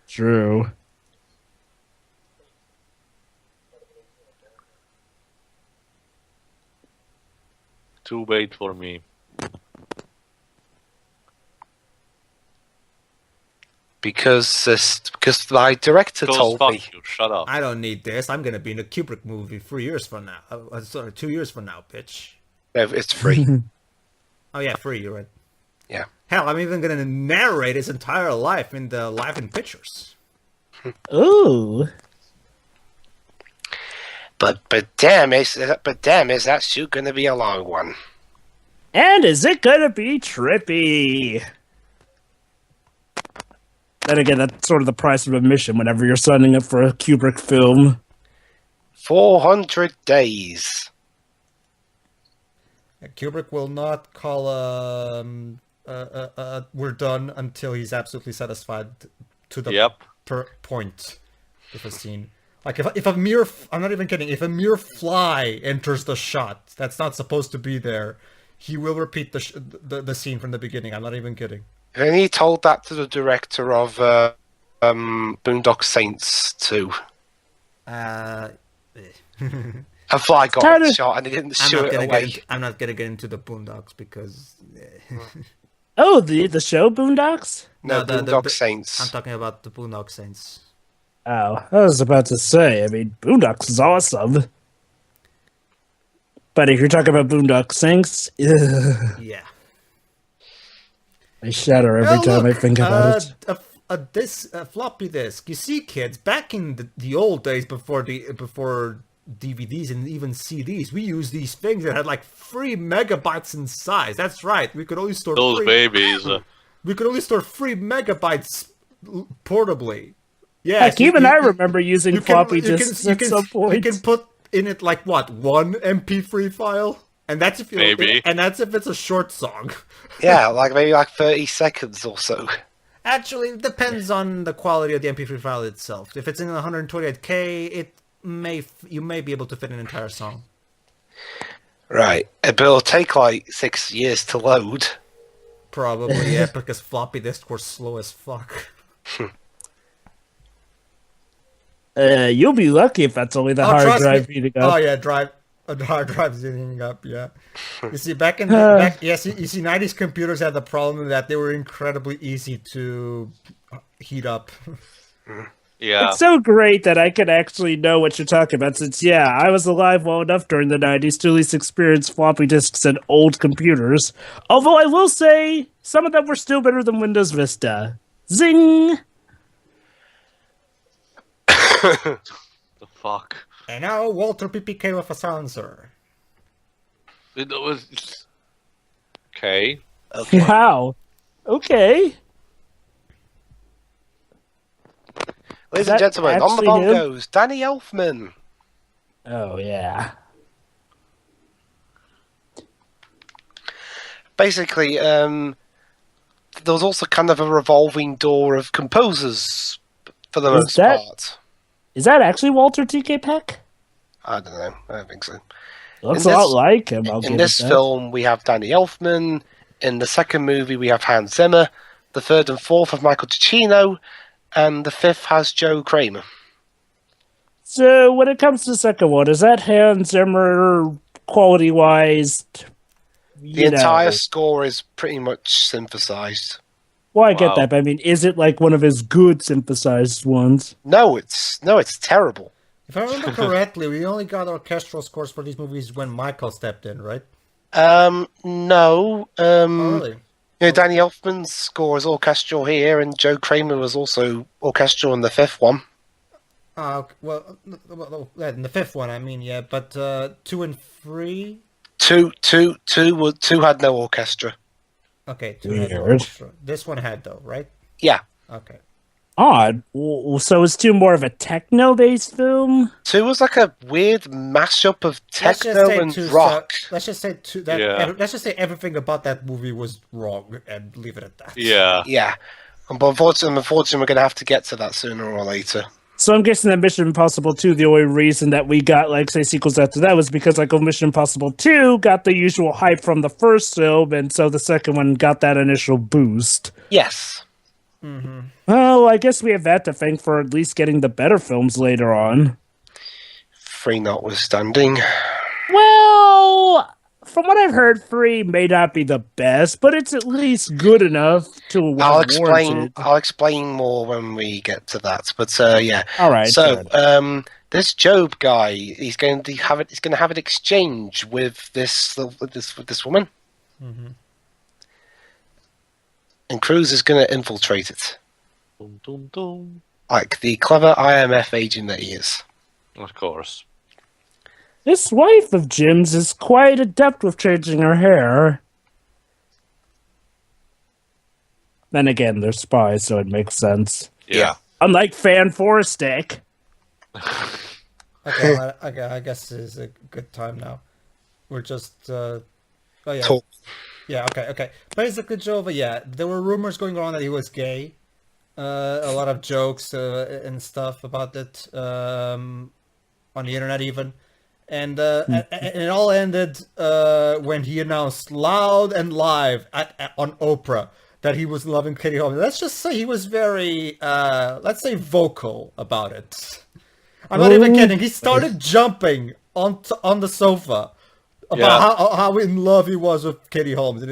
True. Too late for me. Because my director Goes, told fuck me. you, shut up. I don't need this. I'm gonna be in a Kubrick movie 3 years from now. Sorry, 2 years from now, bitch. It's free. Oh yeah, free. You're right. Yeah. Hell, I'm even gonna narrate his entire life in the Live in Pictures. Ooh. But damn, is that shoot gonna be a long one? And is it gonna be trippy? Then again, that's sort of the price of admission whenever you're signing up for a Kubrick film. 400 days. Kubrick will not call we're done until he's absolutely satisfied to the point of a scene. Like if a mere I'm not even kidding, if a mere fly enters the shot that's not supposed to be there, he will repeat the scene from the beginning. I'm not even kidding. And he told that to the director of Boondock Saints too. A fly got shot and he didn't shoot it away. I'm not gonna get into the Boondocks because. Oh, the show Boondocks? No, Boondock Saints. I'm talking about the Boondock Saints. Oh, I was about to say, I mean, Boondocks is awesome. But if you're talking about Boondock Saints, yeah. I shudder every time I think about it. This floppy disk. You see, kids, back in the old days before DVDs and even CDs, we used these things that had like 3 megabytes in size. That's right. We could only store those babies. We could only store 3 megabytes portably. Yeah, Heck, even I remember using floppy disks at some point. You can put in it like what, 1 MP3 file, and that's if it's a short song. Yeah, like maybe like 30 seconds or so. Actually, it depends on the quality of the MP3 file itself. If it's in 128K, you may be able to fit an entire song. Right, but it'll take like 6 years to load. Probably, yeah, because floppy disks were slow as fuck. You'll be lucky if that's only the hard drive heating up. Oh yeah, hard drive's heating up. Yeah, you see, you see, 90s computers had the problem that they were incredibly easy to heat up. Yeah, it's so great that I could actually know what you're talking about. Since I was alive well enough during the 90s to at least experience floppy disks and old computers. Although I will say some of them were still better than Windows Vista. Zing! The fuck. And now Walter PPK with a silencer. It was okay. Okay. Wow. Okay. Ladies that and gentlemen, on the actually him? bongos, Danny Elfman. Oh, yeah. Basically, there was also kind of a revolving door of composers for the most part. Is that actually Walter T.K. Peck? I don't know. I don't think so. Looks In a lot this- like him. I'll In give this it that. film, we have Danny Elfman. In the second movie, we have Hans Zimmer. The third and fourth have Michael Giacchino. And the fifth has Joe Kramer. So, when it comes to the second one, is that Hans Zimmer quality-wise? The entire score is pretty much synthesized. Well, I get Wow. that, but I mean, is it like one of his good synthesized ones? No, it's terrible. If I remember correctly, we only got orchestral scores for these movies when Michael stepped in, right? No. Oh, really? You know, Danny Elfman's score is orchestral here, and Joe Kramer was also orchestral in the fifth one. Okay, well, in the fifth one, I mean, yeah, but 2 and 3? Two had no orchestra. Okay, 2 had no Weird. orchestra. This one had, though, right? Yeah, Okay. Odd. So is 2 more of a techno-based film? 2 was like a weird mashup of Let's just techno say and 2 rock. let's just say 2 that. Yeah. Let's just say everything about that movie was wrong and leave it at that. Yeah. Yeah, but unfortunately, we're going to have to get to that sooner or later. So I'm guessing that Mission Impossible 2, the only reason that we got, like, say, sequels after that was because, like, Mission Impossible 2 got the usual hype from the first film, and so the second one got that initial boost. Yes. Well, I guess we have that to thank for at least getting the better films later on. 3 notwithstanding. Well, from what I've heard, 3 may not be the best, but it's at least good enough to I'll warrant it. explain more when we get to that. But yeah. All right. So good. this Job guy, he's going to have an exchange with this woman, and Cruz is going to infiltrate it, Dum, dum, dum. like the clever IMF agent that he is. Of course. This wife of Jim's is quite adept with changing her hair. Then again, they're spies, so it makes sense. Yeah. Unlike Fan Forestick. Okay, I guess it's a good time now. We're just. Oh yeah. Talk. Yeah. Okay. Basically, Jova. Yeah, there were rumors going on that he was gay. A lot of jokes and stuff about it on the internet, even. And it all ended when he announced loud and live on Oprah that he was loving Katie Holmes. Let's just say he was very, let's say, vocal about it. I'm not even kidding. He started jumping on the sofa about how in love he was with Katie Holmes,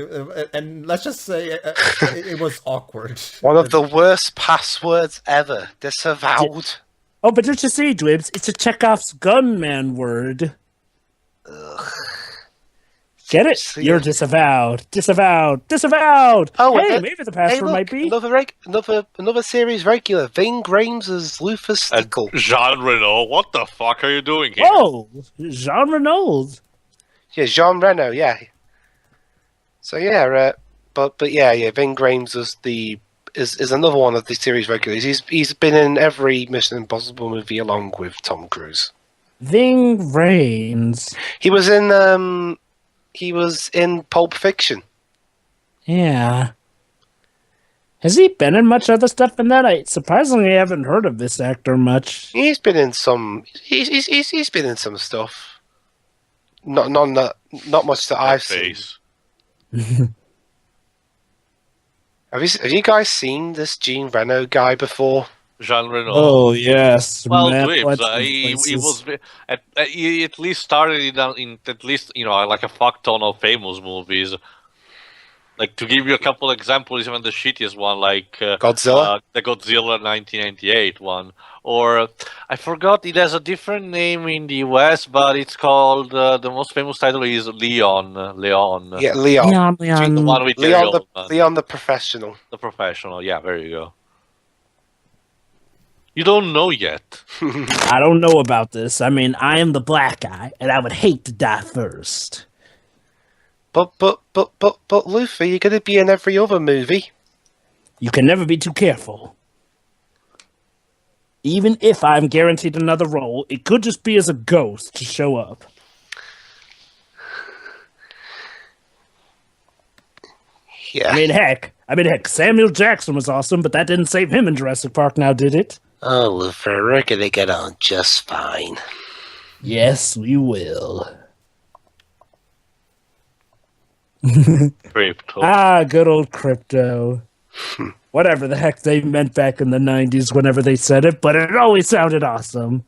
and let's just say it was awkward. One of the worst passwords ever. Disavowed. Oh, but don't you see, Dwibs? It's a Chekhov's gunman word. Ugh. Get it? So, You're yeah. disavowed. Disavowed. Oh, hey, and- maybe the Hey, password look, might be. another series regular. Ving Rhames as Luther Stickle. Jean Reno, what the fuck are you doing here? Oh, Jean Renault. Yeah, Jean Reno. Yeah. So yeah, but yeah, Ving Rhames is another one of the series regulars. He's been in every Mission Impossible movie along with Tom Cruise. Ving Rhames. He was in Pulp Fiction. Yeah. Has he been in much other stuff than that? I surprisingly haven't heard of this actor much. He's been in some. He's been in some stuff. Not much that I've seen. Face. Have you guys seen this Jean Reno guy before? Jean Reno. Oh, yes. Well, Matt Dwibs, Watson he places. was he at least started in at least like a fuck ton of famous movies. Like to give you a couple examples, even the shittiest one, like Godzilla? the Godzilla 1998 one, or I forgot it has a different name in the US, but it's called the most famous title is Leon. Yeah, Leon. Leon. The one with Gary Leon Oldman, Leon the Professional. the professional. Yeah, there you go. You don't know yet. I don't know about this. I mean, I am the black guy, and I would hate to die first. But Luffy, you're going to be in every other movie. You can never be too careful. Even if I'm guaranteed another role, it could just be as a ghost to show up. Yeah. I mean, heck, Samuel Jackson was awesome, but that didn't save him in Jurassic Park now, did it? Oh, Luffy, we're going to get on just fine. Yes, we will. Crypto. Ah, good old crypto. Whatever the heck they meant back in the 90s whenever they said it, but it always sounded awesome.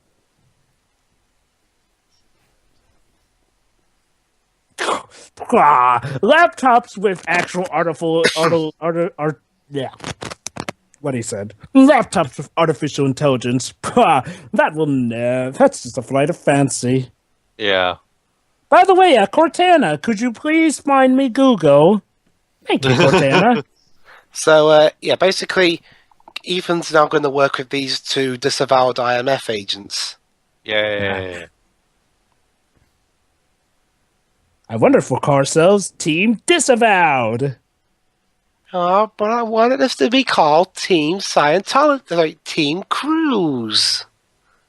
Laptops with actual what he said. Laptops with artificial intelligence. That will never. That's just a flight of fancy. Yeah. By the way, Cortana, could you please find me Google? Thank you, Cortana. So, basically, Ethan's now going to work with these two disavowed IMF agents. Yeah. I wonder if we'll call ourselves Team Disavowed. Oh, but I wanted us to be called Team Scientology, like Team Cruise.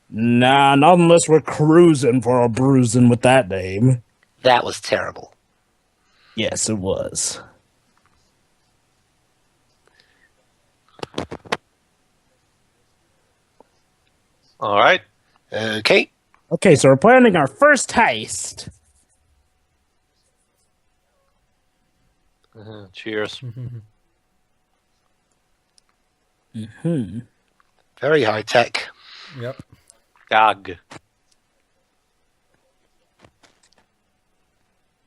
Nah, not unless we're cruising for a bruising with that name. That was terrible. Yes, it was. All right. Okay. Okay, so we're planning our first heist. Cheers. Very high tech. Yep. Gag.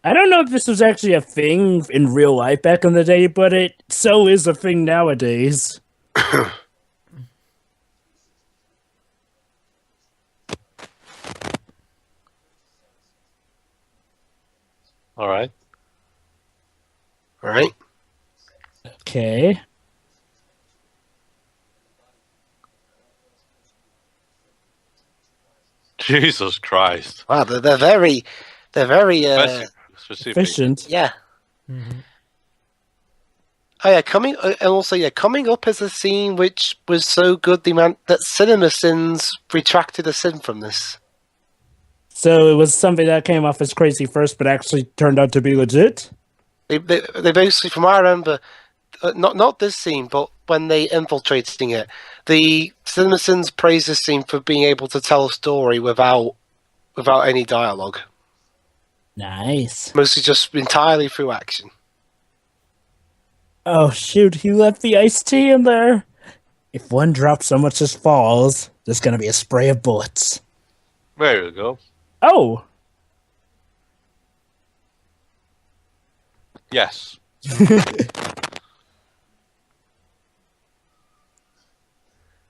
I don't know if this was actually a thing in real life back in the day, but it so is a thing nowadays. All right. All right. Okay. Jesus Christ. Wow, they're very Specific. Efficient. yeah. Mm-hmm. Oh yeah, coming up is a scene which was so good that CinemaSins retracted a sin from this. So it was something that came off as crazy first, but actually turned out to be legit? They basically, from what I remember, not this scene, but when they infiltrating it, the CinemaSins praised this scene for being able to tell a story without any dialogue. Nice. Mostly just entirely through action. Oh, shoot, he left the iced tea in there. If one drop so much as falls, there's gonna be a spray of bullets. There you go. Oh! Yes.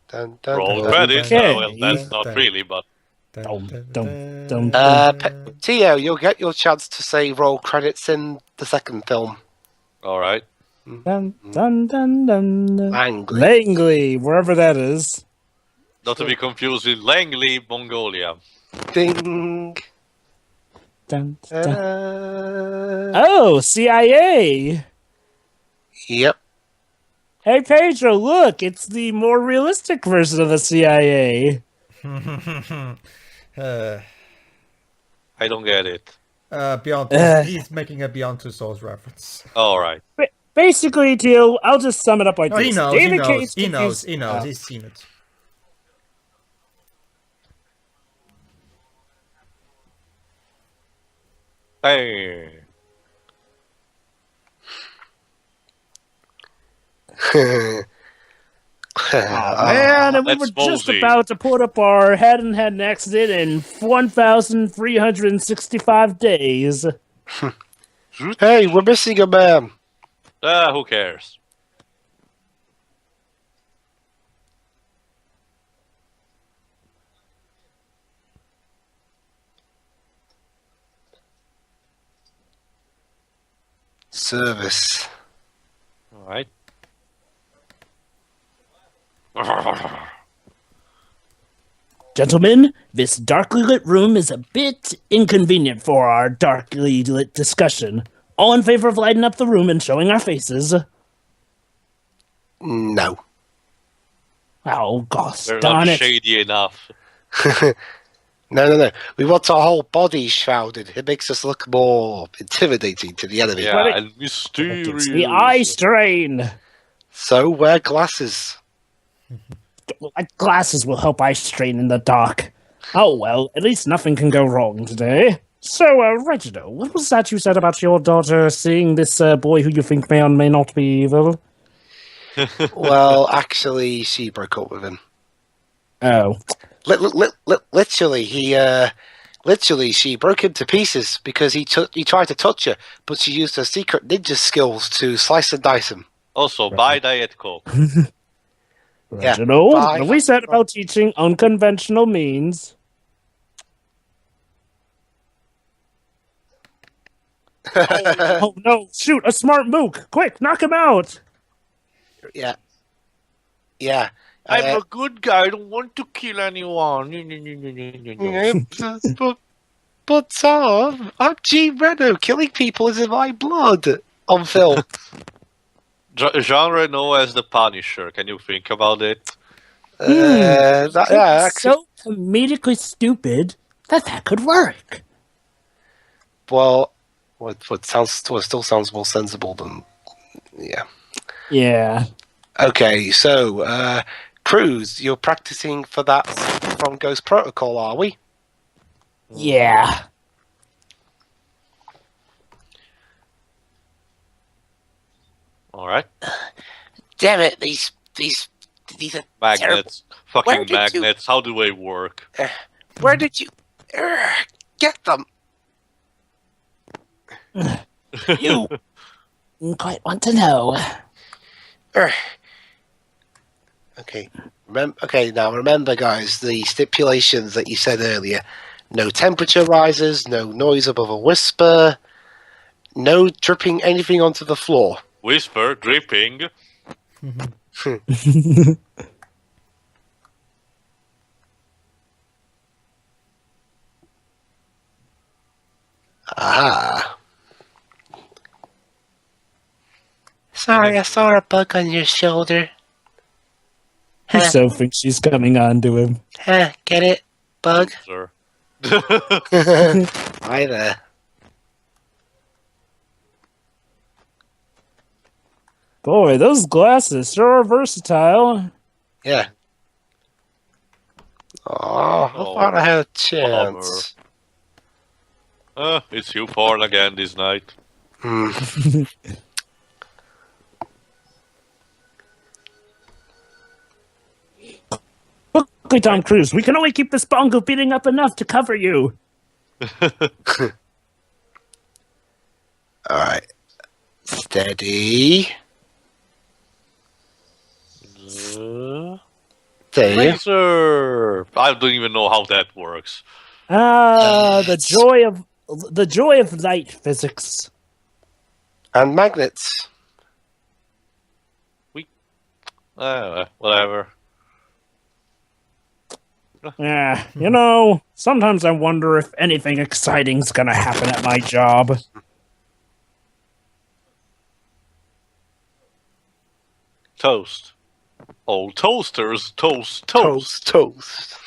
Dun, dun, Roll dun, credits. Okay. Well, that's not really, but Dum. Tio, you'll get your chance to say roll credits in the second film. all right. Dun. Langley. Langley, wherever that is. Not to be confused with Langley, Mongolia. Ding. Dun. Oh, CIA! Yep. Hey, Pedro, look, it's the more realistic version of the CIA. I don't get it. Beyond, he's making a Beyond Two Souls reference. All right. Basically, Teal, I'll just sum it up like No, this. he knows. David He knows. Cage's He knows. confused- He knows. He's seen it. Hey. Man, and we were That's just ballsy. about to put up our head and head accident in 1,365 days. Hey, we're missing a man. Who cares? Service. All right. Gentlemen, this darkly lit room is a bit inconvenient for our darkly lit discussion. All in favor of lighting up the room and showing our faces? No. Oh, gosh, They're darn not it. shady enough. No. We want our whole body shrouded. It makes us look more intimidating to the enemy. Yeah, But and mysterious. The eye strain. So wear glasses. Glasses will help eye strain in the dark. Oh, well, at least nothing can go wrong today. So, Reginald, what was that you said about your daughter seeing this boy who you think may or may not be evil? Well, actually, she broke up with him. Oh. Literally, she broke him to pieces because he tried to touch her, but she used her secret ninja skills to slice and dice him. Also, buy Diet Coke. Reginald, bye. what we said about teaching unconventional means. Oh no, shoot, a smart mook! Quick, knock him out! Yeah. I'm a good guy. I don't want to kill anyone. But Tom, I'm Gene Reno. Killing people is in my blood on film. Jean Reno as the Punisher. Can you think about it? So comedically stupid that could work. Well, what still sounds more sensible than Yeah. Okay, so Cruz, you're practicing for that from Ghost Protocol, are we? Yeah. All right. Damn it! These are Magnets. Where Fucking did magnets. How do they work? Where did you get them? You quite want to know. Okay. Now remember, guys, the stipulations that you said earlier: no temperature rises, no noise above a whisper, no dripping anything onto the floor. Whisper, dripping. Ah. Sorry, I saw a bug on your shoulder. He so thinks she's coming on to him. Get it? Bug? Sir. Hi there. Boy, those glasses sure are versatile. Yeah. Oh, I thought I had a chance. It's you porn again this night. Quickly, Tom Cruise, we can only keep this bongo beating up enough to cover you. Alright. Steady. There you Laser! I don't even know how that works. The joy of light physics. And magnets. Whatever. Yeah, you know, sometimes I wonder if anything exciting's gonna happen at my job. Toast. Old toasters, toast. Toast.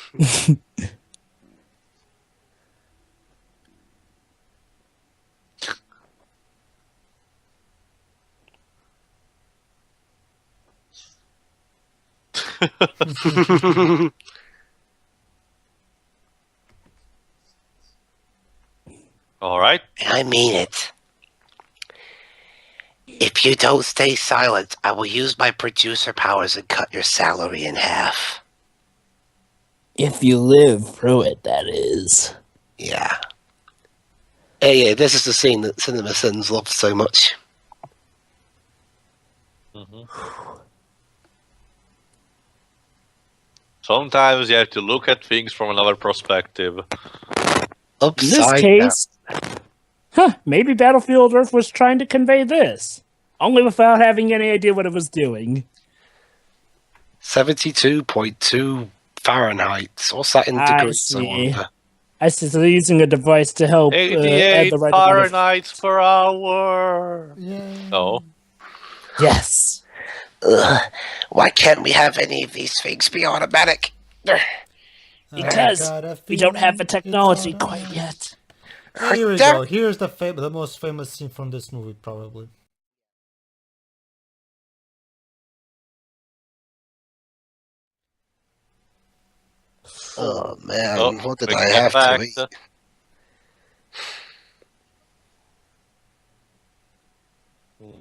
All right. I mean it. If you don't stay silent, I will use my producer powers and cut your salary in half. If you live through it, that is. Yeah. Hey, this is the scene that Cinema Sins love so much. Sometimes you have to look at things from another perspective. In this case, maybe Battlefield Earth was trying to convey this, only without having any idea what it was doing. 72.25 Fahrenheit. What's that in I degrees, I see. wonder? I see. So they're using a device to help add 88 the right amount of... Fahrenheit per hour. Yay. No. Yes. Why can't we have any of these things be automatic? Because we don't have the technology quite yet. Here we go. Here's the most famous scene from this movie, probably. Oh man, Oh, what did we I get have back to eat? to-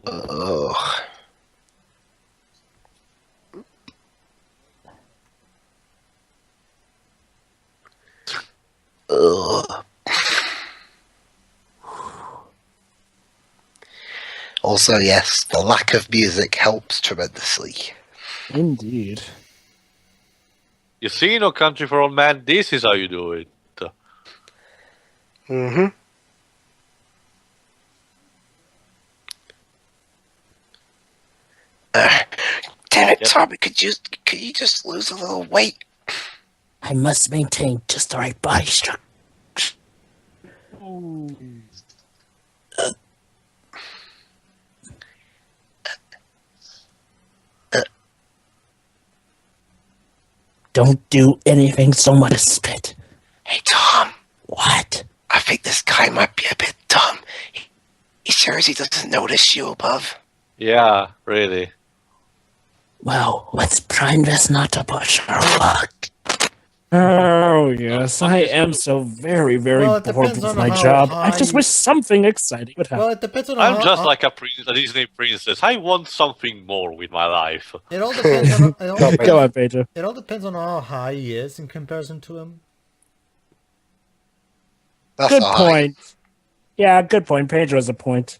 Ugh. Ugh. Also, yes, the lack of music helps tremendously. Indeed. You see, No Country for Old Men, this is how you do it. Mm-hmm. Damn it, Yep. Tommy, could you just lose a little weight? I must maintain just the right body structure. Don't do anything so much as spit. Hey, Tom, What? I think this guy might be a bit dumb. He sure as he doesn't notice you above. Yeah, really. Well, let's try and best not to push our luck. Oh, yes. I am so very, very Well, it bored depends with on my how job. I high just you- wish something exciting would happen. Well, it depends on I'm how, just like a Disney princess. I want something more with my life. It all depends on Go on, Pedro. it all depends on how high he is in comparison to him. That's Good all right. point. Yeah, good point. Pedro has a point.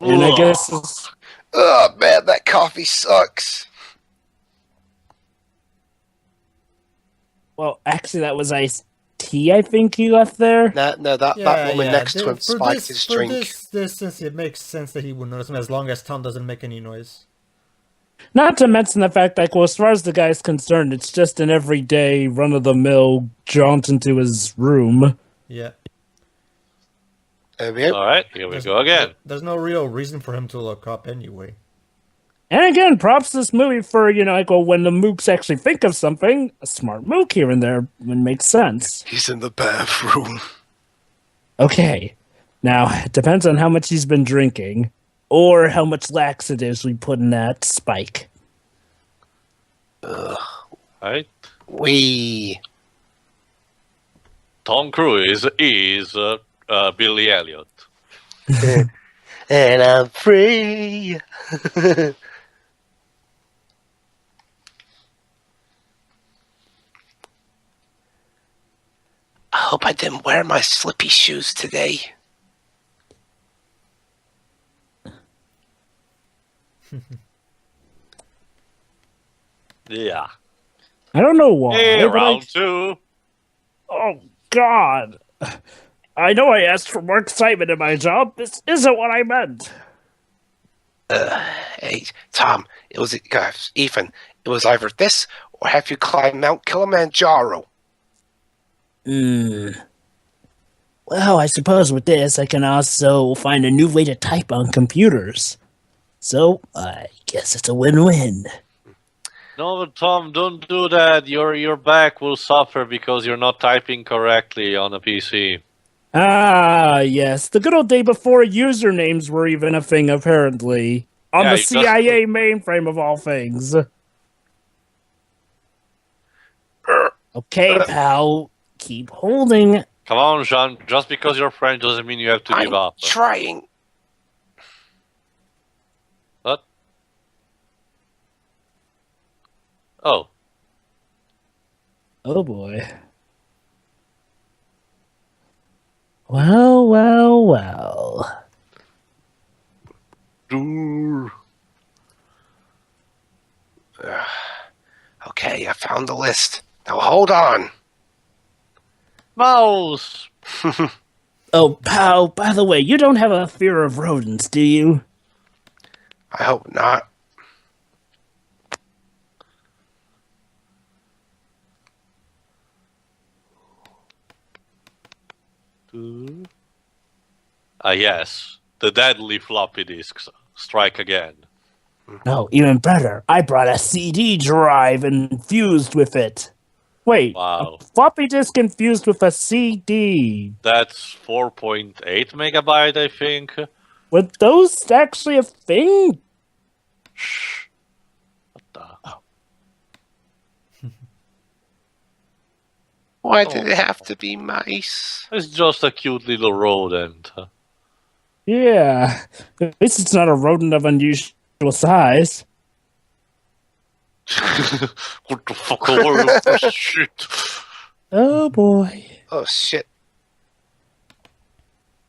And I guess it's... Oh man, that coffee sucks. Well, actually, that was iced tea, I think you left there. No, that woman next to him For spiked this, his for drink. this distance, it makes sense that he would notice him as long as Tom doesn't make any noise. Not to mention the fact that, well, as far as the guy's concerned, it's just an everyday, run-of-the-mill jaunt into his room. Yeah. There we go. Alright, here we go again. There's no real reason for him to look up anyway. And again, props to this movie for, when the mooks actually think of something, a smart mook here and there would make sense. He's in the bathroom. Okay. Now, it depends on how much he's been drinking, or how much laxatives we put in that spike. Right? Tom Cruise is Billy Elliot. And I'm free. I hope I didn't wear my slippy shoes today. Yeah. I don't know why. Hey, but round two. Oh, God. I know I asked for more excitement in my job. This isn't what I meant. Hey, Tom, Ethan, it was either this or have you climb Mount Kilimanjaro. Well, I suppose with this, I can also find a new way to type on computers. So, I guess it's a win-win. No, but Tom, don't do that. Your back will suffer because you're not typing correctly on a PC. Ah, yes. The good old day before usernames were even a thing, apparently. On Yeah, the you just- CIA mainframe of all things. Okay, pal. Keep holding. Come on, Jean. Just because you're French doesn't mean you have to give I'm up. trying. What? Oh. Oh, boy. Well. Okay, I found the list. Now hold on. Mouse! Oh, pal, by the way, you don't have a fear of rodents, do you? I hope not. Yes. The deadly floppy disks strike again. No, even better. I brought a CD drive infused with it. Wait, Wow. a floppy disk infused with a CD. That's 4.8 megabyte, I think. Were those actually a thing? Shh. What the? Why did it have to be mice? It's just a cute little rodent. Yeah. At least it's not a rodent of unusual size. What the fuck are you for shit? Oh boy. Oh shit.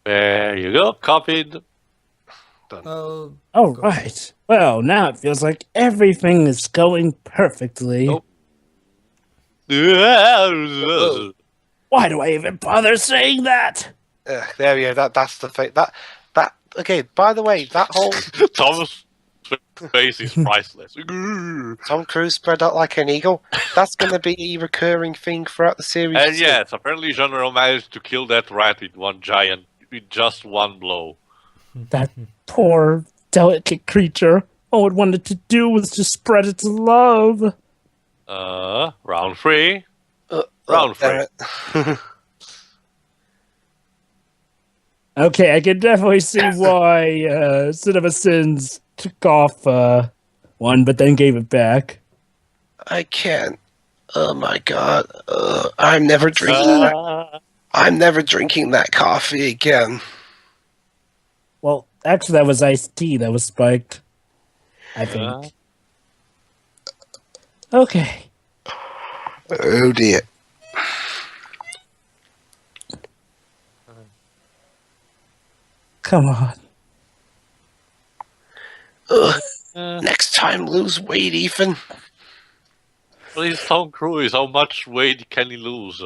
There you go, copied. Oh, All right. Well, now it feels like everything is going perfectly. Nope. Why do I even bother saying that? There we go. That's the thing. That. Okay. By the way, that whole Thomas' face is priceless. Tom Cruise spread out like an eagle. That's going to be a recurring thing throughout the series. And too. yes, apparently General managed to kill that rat with just one blow. That poor, delicate creature. All it wanted to do was just spread its love. Round 3. Round 3. Okay, I can definitely see why Cinema Sins took off one, but then gave it back. I can't. Oh my god. I'm never drinking. I'm never drinking that coffee again. Well, actually, that was iced tea that was spiked. I think. Okay. Oh dear. Come on. Next time, lose weight, Ethan. Please, Tom Cruise, how much weight can he lose?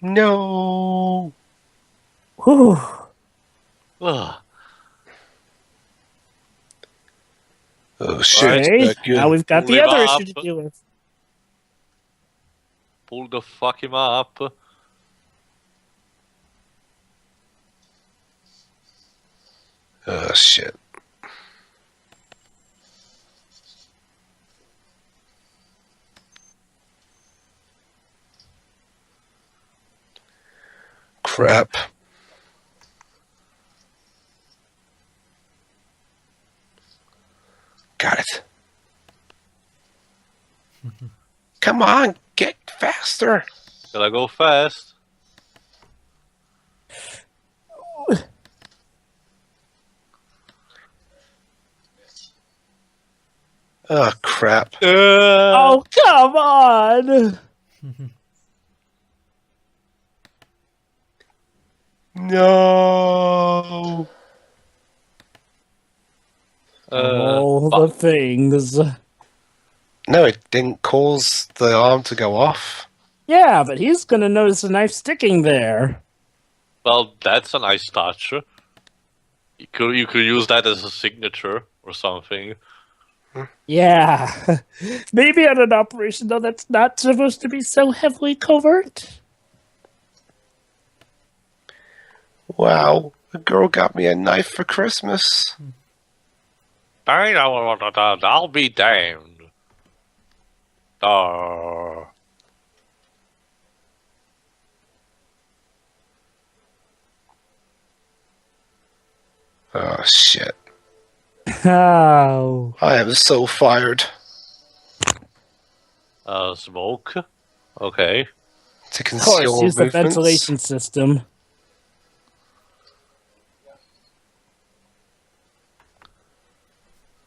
No. Whew. Ugh. Oh shit. Okay, now we've got Pull the him other up. issue to deal with. Pull the fuck him up. Oh shit. Crap. Got it. Come on, get faster. Gotta go fast. Oh crap. Oh, come on! No. All the things. No, it didn't cause the arm to go off. Yeah, but he's gonna notice the knife sticking there. Well, that's a nice touch. You could use that as a signature or something. Yeah. Maybe on an operation, though, that's not supposed to be so heavily covert. Wow, a girl got me a knife for Christmas. I'll be damned. Oh shit. Oh. I am so fired. Smoke. Okay. To Of course, conceal use the movements. ventilation system.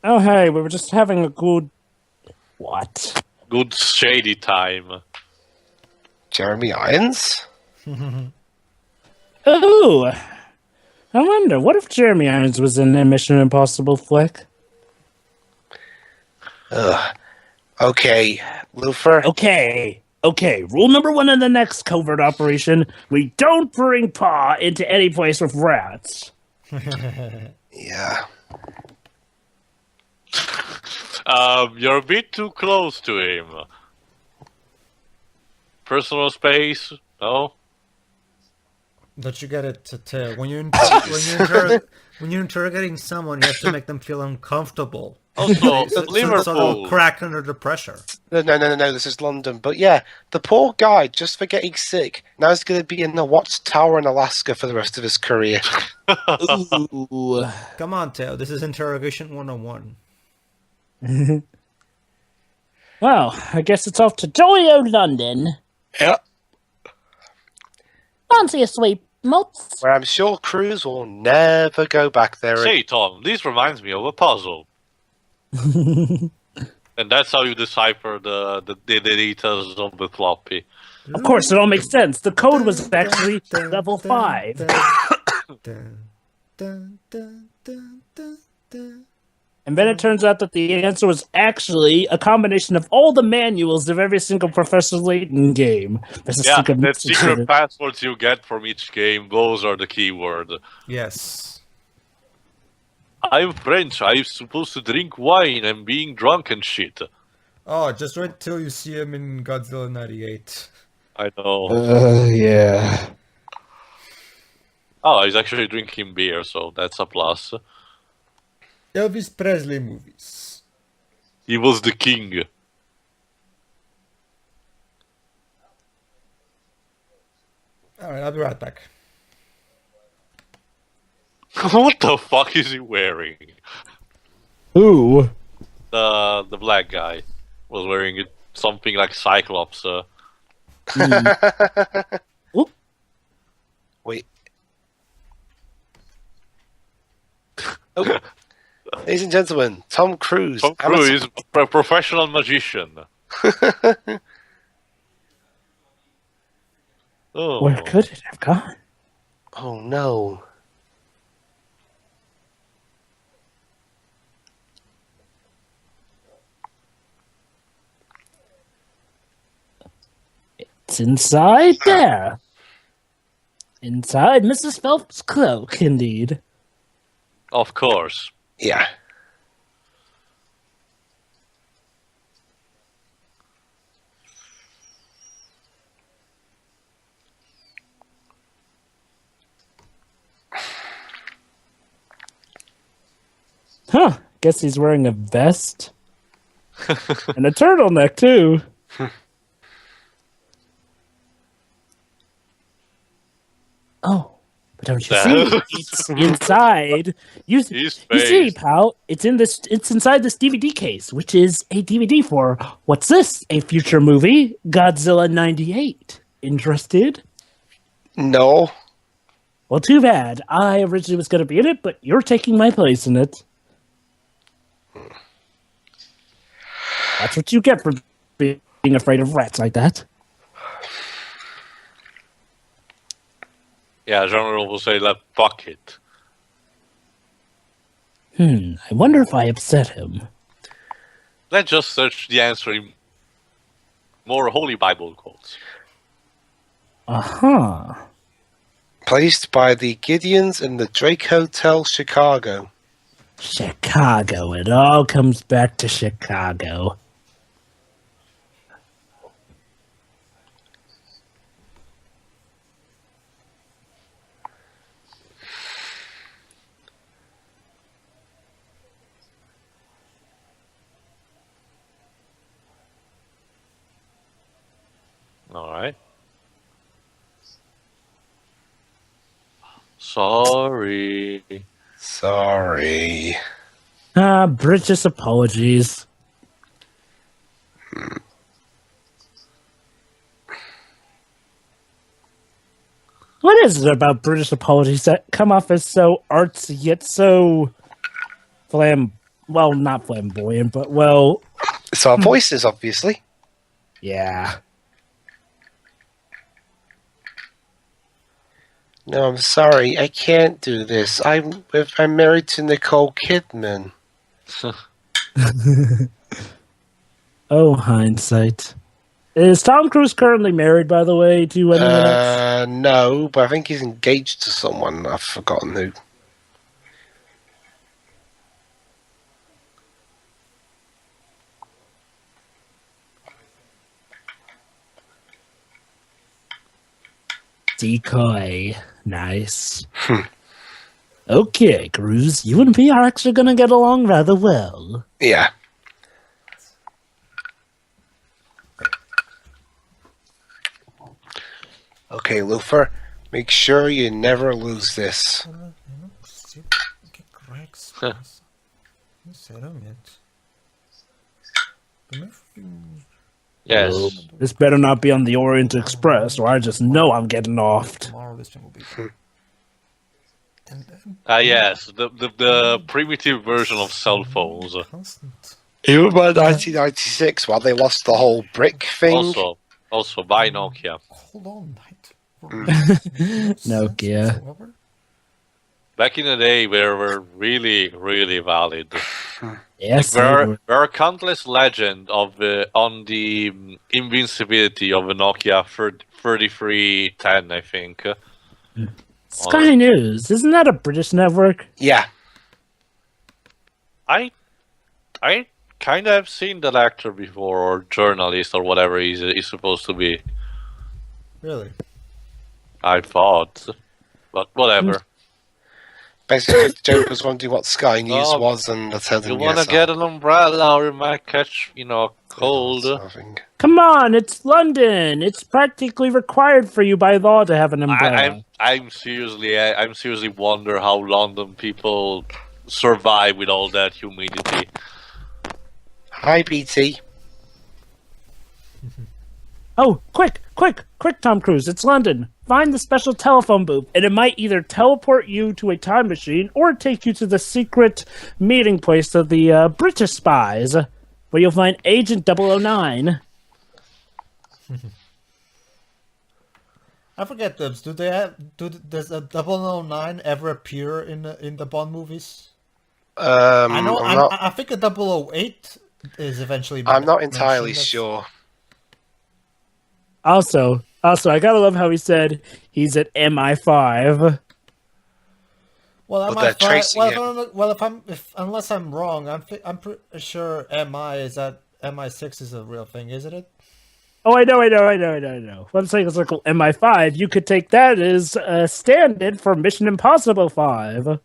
Oh, hey, we were just having a good... What? Good shady time. Jeremy Irons? Oh! I wonder, what if Jeremy Irons was in a Mission Impossible flick? Ugh. Okay, Lufer. Okay, rule number 1 in the next covert operation, we don't bring Pa into any place with rats. Yeah. You're a bit too close to him. Personal space, No? Don't you get it? When when you're interrogating someone, you have to make them feel uncomfortable. Also, So they'll Liverpool. crack under the pressure. No, this is London. But yeah, the poor guy, just for getting sick, now he's going to be in the watchtower in Alaska for the rest of his career. Ooh. Come on, Teo. This is interrogation 101. Well, I guess it's off to jolly old London. Yep. Fancy a sweet mots. Where I'm sure Cruz will never go back there. Say, Tom, this reminds me of a puzzle. And that's how you decipher the data's on the floppy. Of course, it all makes sense. The code was actually level 5. And then it turns out that the answer was actually a combination of all the manuals of every single Professor Layton game. There's a Yeah, secret the message in secret it. passwords you get from each game, those are the keyword. Yes. I'm French, I'm supposed to drink wine and being drunk and shit. Oh, just wait till you see him in Godzilla 98. I know. Yeah. Oh, he's actually drinking beer, so that's a plus. Elvis Presley movies. He was the king. Alright, I'll be right back. What the fuck is he wearing? Ooh. The black guy was wearing something like Cyclops. Oop. Wait. Oh. Ladies and gentlemen, Tom Cruise. Tom Cruise is a professional magician. Oh. Where could it have gone? Oh no. It's inside there. Inside Mrs. Phelps' cloak, indeed. Of course. Yeah. Huh. Guess he's wearing a vest. And a turtleneck, too. Oh. But don't you see? It's inside. You see, pal, it's inside this DVD case, which is a DVD for, what's this? A future movie, Godzilla 98. Interested? No. Well, too bad. I originally was going to be in it, but you're taking my place in it. That's what you get for being afraid of rats like that. Yeah, General will say, fuck it. I wonder if I upset him. Let's just search the answer in more Holy Bible quotes. Uh-huh. Placed by the Gideons in the Drake Hotel, Chicago. Chicago. It all comes back to Chicago. Alright. Sorry. Sorry. British apologies. What is it about British apologies that come off as so artsy yet so not flamboyant, but well... It's our voices, obviously. Yeah. No, I'm sorry. I can't do this. I'm married to Nicole Kidman. Oh, hindsight. Is Tom Cruise currently married, by the way, to anyone else? No, but I think he's engaged to someone. I've forgotten who. Decoy. Nice. Okay, Cruz, you and me are actually going to get along rather well. Yeah. Okay, Luthor, make sure you never lose this. Yes. This better not be on the Orient Express, or I just know I'm getting offed. Tomorrow this thing will be. Yes, the primitive version of cell phones. Constant. Even by 1996, while they lost the whole brick thing. Also by Nokia. Hold on, night. Nokia. Back in the day, they were really, really valid. Yes, There are countless legends of on the invincibility of the Nokia 3310, I think. Sky News, isn't that a British network? Yeah. I kind of have seen that actor before, or journalist, or whatever he's supposed to be. Really? I thought, but whatever. Basically, the joke was wondering what Sky News was, and I told him You want to get an umbrella, or you might catch, cold. Come on, it's London. It's practically required for you by law to have an umbrella. I'm seriously wonder how London people survive with all that humidity. Hi, BT. Oh, quick, Tom Cruise, it's London. Find the special telephone booth, and it might either teleport you to a time machine or take you to the secret meeting place of the British spies, where you'll find Agent 009. I forget those. Does a 009 ever appear in the Bond movies? I think a 008 is eventually. I'm not entirely sure. Also, I gotta love how he said he's at MI5. Well, MI5. Unless I'm wrong, I'm pretty sure MI6 is a real thing, isn't it? Oh, I know. What I'm saying is like MI5. You could take that as a stand-in for Mission Impossible 5.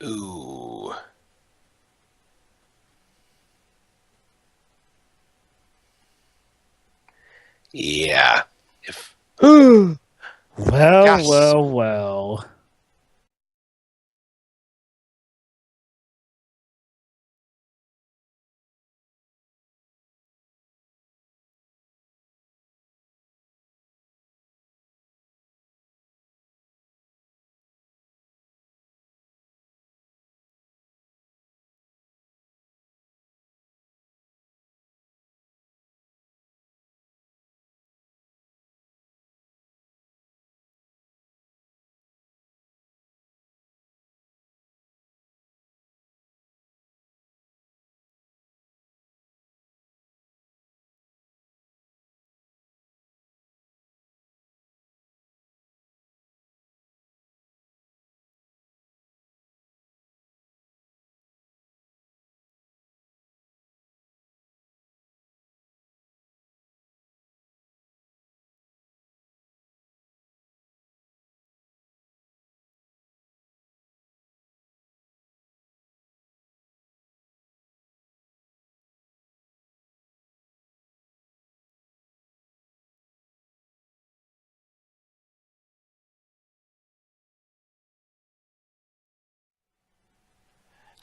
Ooh. Yeah. If Well.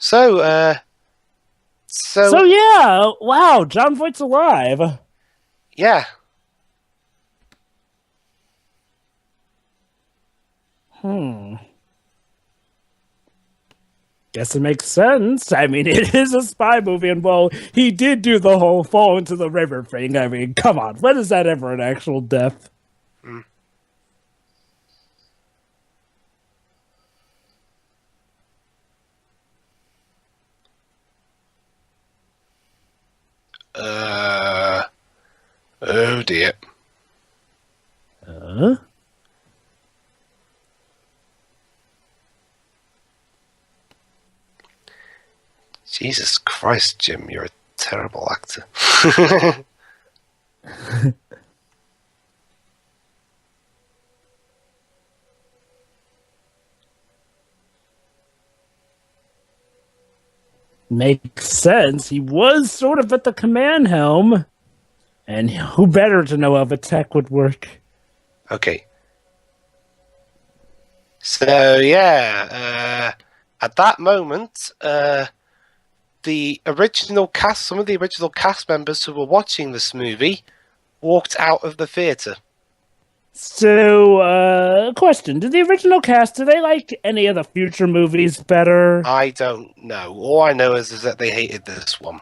So yeah, wow, John Voight's alive. Yeah. Guess it makes sense. I mean, it is a spy movie, and well, he did do the whole fall into the river thing. I mean, come on, when is that ever an actual death? Oh idiot. Jesus Christ, Jim, you're a terrible actor. Makes sense. He was sort of at the command helm. And who better to know how the tech would work? Okay. So, yeah, at that moment, the original cast, some of the original cast members who were watching this movie walked out of the theatre. So, question. Did the original cast, do they like any of the future movies better? I don't know. All I know is that they hated this one.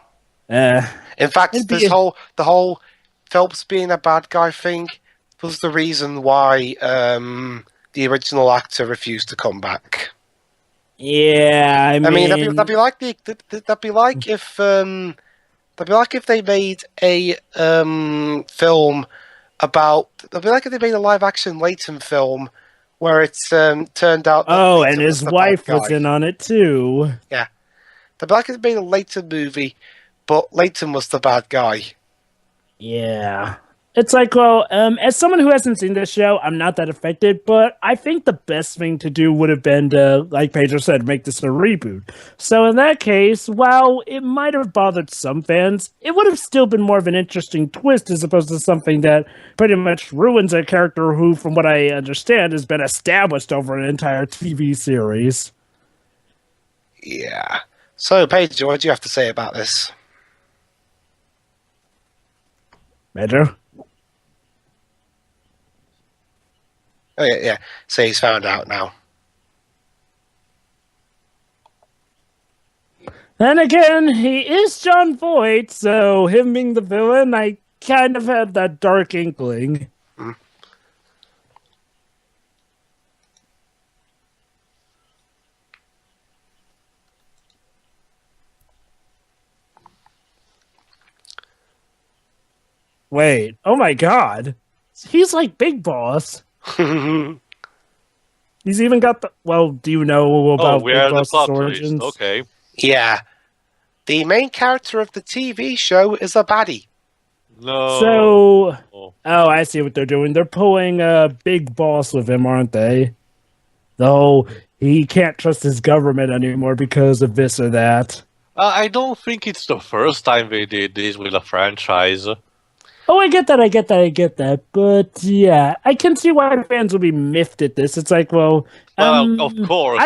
In In fact, the whole Phelps being a bad guy thing was the reason why the original actor refused to come back. Yeah, I mean that'd be like if they made a film about. That'd be like if they made a live action Leighton film where it's turned out. That oh, Leighton and his was wife was in on it too. Yeah, that'd be like if they made a Leighton movie, but Leighton was the bad guy. Yeah. It's like, well, as someone who hasn't seen this show, I'm not that affected, but I think the best thing to do would have been to, like Pedro said, make this a reboot. So in that case, while it might have bothered some fans, it would have still been more of an interesting twist as opposed to something that pretty much ruins a character who, from what I understand, has been established over an entire TV series. Yeah. So, Pedro, what do you have to say about this? Pedro? Oh, yeah. So he's found out now. And again, he is John Voight, so him being the villain, I kind of had that dark inkling. Mm. Wait, oh my god. He's like Big Boss. He's even got the. Well, do you know about we Big are the Boss's plot origins? twist. Okay. Yeah. The main character of the TV show is a baddie. No. So, I see what they're doing. They're pulling Big Boss with him, aren't they? Though he can't trust his government anymore because of this or that. I don't think it's the first time they did this with a franchise. Oh, I get that. But yeah, I can see why fans would be miffed at this. It's like, well, Of course.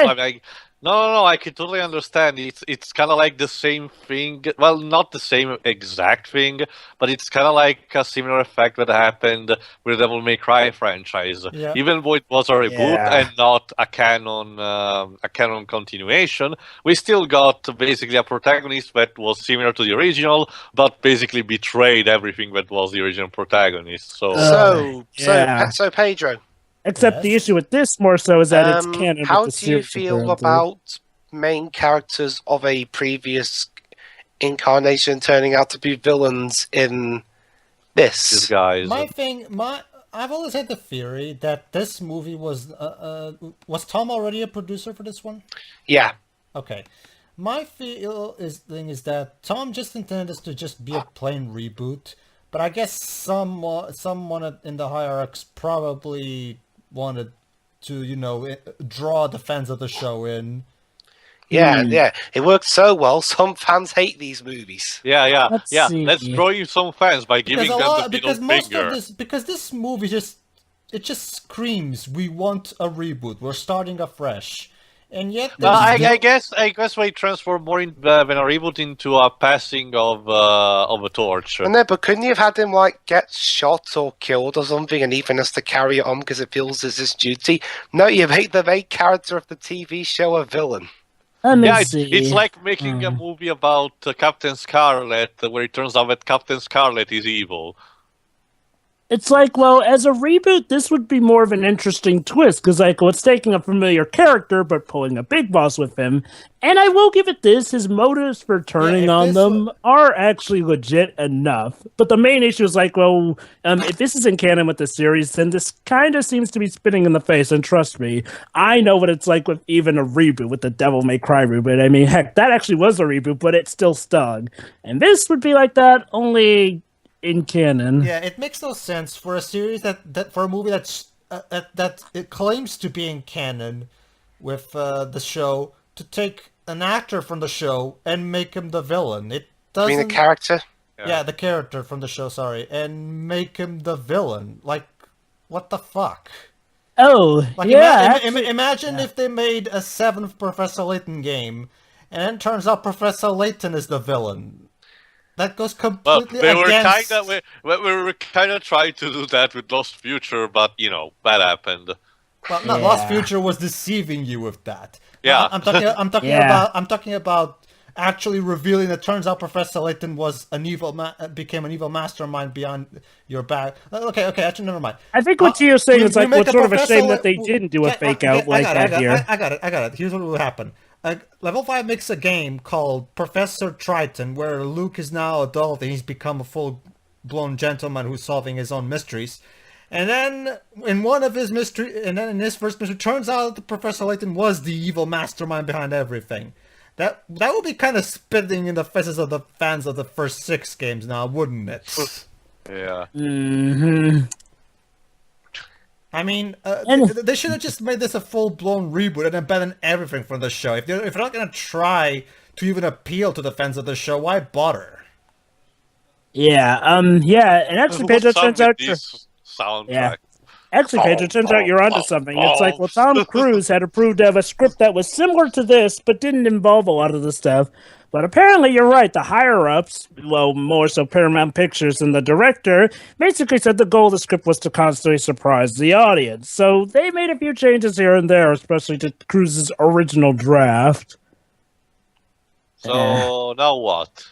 I can totally understand. It's kind of like the same thing. Well, not the same exact thing, but it's kind of like a similar effect that happened with the Devil May Cry franchise. Yeah. Even though it was a reboot and not a canon continuation, we still got basically a protagonist that was similar to the original, but basically betrayed everything that was the original protagonist. So, So Pedro. except the issue with this more so is that it's canon. How with the do you series feel apparently. about main characters of a previous incarnation turning out to be villains in these this? guys. I've always had the theory that this movie was Tom already a producer for this one? Yeah. Okay. My thing is that Tom just intended this to just be a plain reboot, but I guess someone in the hierarchs probably wanted to, draw the fans of the show in. Yeah. It worked so well. Some fans hate these movies. Yeah. see. Let's draw in some fans by giving them the middle finger. Because this movie just screams, we want a reboot. We're starting afresh. And yet, I guess we transform more than a reboot into a passing of a torch. No, but couldn't you have had him get shot or killed or something, and Ethan has to carry it on because it feels as his duty? No, you made the main character of the TV show a villain. It's like making a movie about Captain Scarlet, where it turns out that Captain Scarlet is evil. It's like, well, as a reboot, this would be more of an interesting twist because, like, well, it's taking a familiar character but pulling a big boss with him. And I will give it this: his motives for Yeah, turning if on this them are actually legit enough. But the main issue is like, well, if this isn't canon with the series, then this kind of seems to be spitting in the face. And trust me, I know what it's like with even a reboot with the Devil May Cry reboot. I mean, heck, that actually was a reboot, but it still stung. And this would be like that, only in canon. Yeah, it makes no sense for a series that for a movie that it claims to be in canon with the show to take an actor from the show and make him the villain. It I mean, the doesn't. character. Yeah, the character from the show. Sorry, and make him the villain. Like, what the fuck? Oh, Like, yeah. imagine if they made a seventh Professor Layton game, and then it turns out Professor Layton is the villain. That goes Well, completely they were against. we were kind of trying to do that with Lost Future, but that happened. Well, no, Yeah. Lost Future was deceiving you with that. Yeah. I'm talking about actually revealing that turns out Professor Layton was became an evil mastermind beyond your back. Okay, actually, never mind. I think what you're saying is like, make what's sort of a Professor shame that they didn't do a fake out like that here. I got it. Here's what will happen. Level 5 makes a game called Professor Triton, where Luke is now adult and he's become a full-blown gentleman who's solving his own mysteries. And then in his first mystery, turns out that Professor Layton was the evil mastermind behind everything. That would be kind of spitting in the faces of the fans of the first 6 games now, wouldn't it? Yeah. Mm-hmm. I mean, And- they should have just made this a full-blown reboot and abandoned everything from the show. If they're not going to try to even appeal to the fans of the show, why bother? Yeah, and actually, Pedro, turns out soundtrack. Yeah. Actually, Pedro, turns out you're onto something. It's like, well, Tom Cruise had approved of a script that was similar to this, but didn't involve a lot of the stuff. But apparently, you're right. The higher-ups, well, more so Paramount Pictures and the director, basically said the goal of the script was to constantly surprise the audience. So they made a few changes here and there, especially to Cruise's original draft. So now what?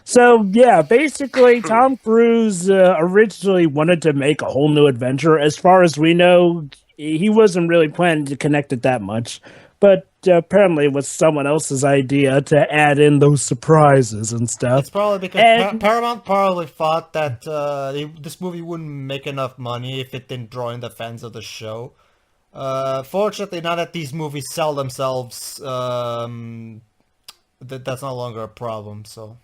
So, yeah, basically, Tom Cruise originally wanted to make a whole new adventure. As far as we know, he wasn't really planning to connect it that much. But apparently it was someone else's idea to add in those surprises and stuff. It's probably because Paramount probably thought that this movie wouldn't make enough money if it didn't draw in the fans of the show. Fortunately, now that these movies sell themselves, that's no longer a problem, so...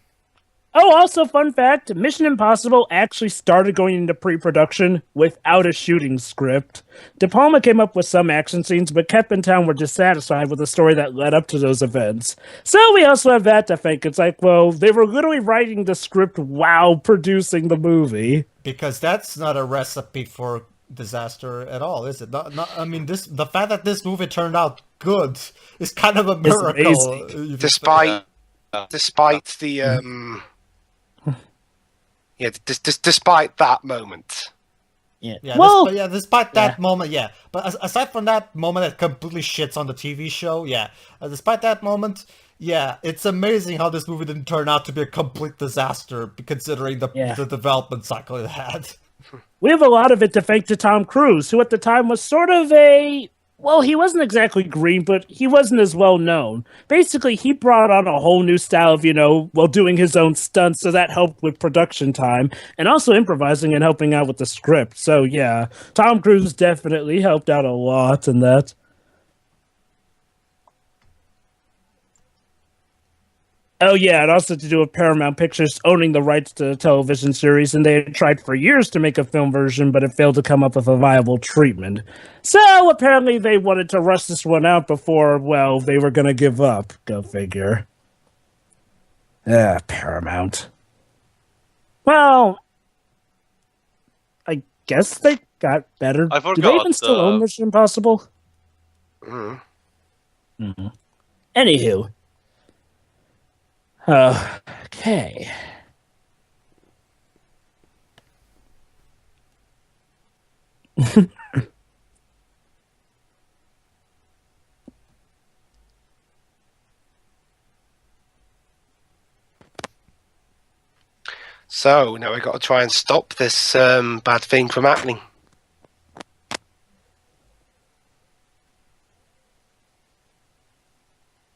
Oh, also, fun fact, Mission Impossible actually started going into pre-production without a shooting script. De Palma came up with some action scenes, but Kep and were dissatisfied with the story that led up to those events. So we also have that to think. It's like, well, they were literally writing the script while producing the movie. Because that's not a recipe for disaster at all, is it? I mean, the fact that this movie turned out good is kind of a miracle. Despite the despite that moment. Yeah. Well, despite that moment, yeah. But aside from that moment that completely shits on the TV show, yeah. Despite that moment, yeah, it's amazing how this movie didn't turn out to be a complete disaster, considering the development cycle it had. We have a lot of it to thank to Tom Cruise, who at the time was sort of a... Well, he wasn't exactly green, but he wasn't as well known. Basically, he brought on a whole new style of, doing his own stunts, so that helped with production time, and also improvising and helping out with the script. So, yeah, Tom Cruise definitely helped out a lot in that. Oh, yeah, and also to do with Paramount Pictures owning the rights to the television series, and they had tried for years to make a film version, but it failed to come up with a viable treatment. So, apparently they wanted to rush this one out before, well, they were going to give up. Go figure. Paramount. Well, I guess they got better. I forgot. Do they even still own Mission Impossible? Anywho. Okay. So now we've got to try and stop this bad thing from happening.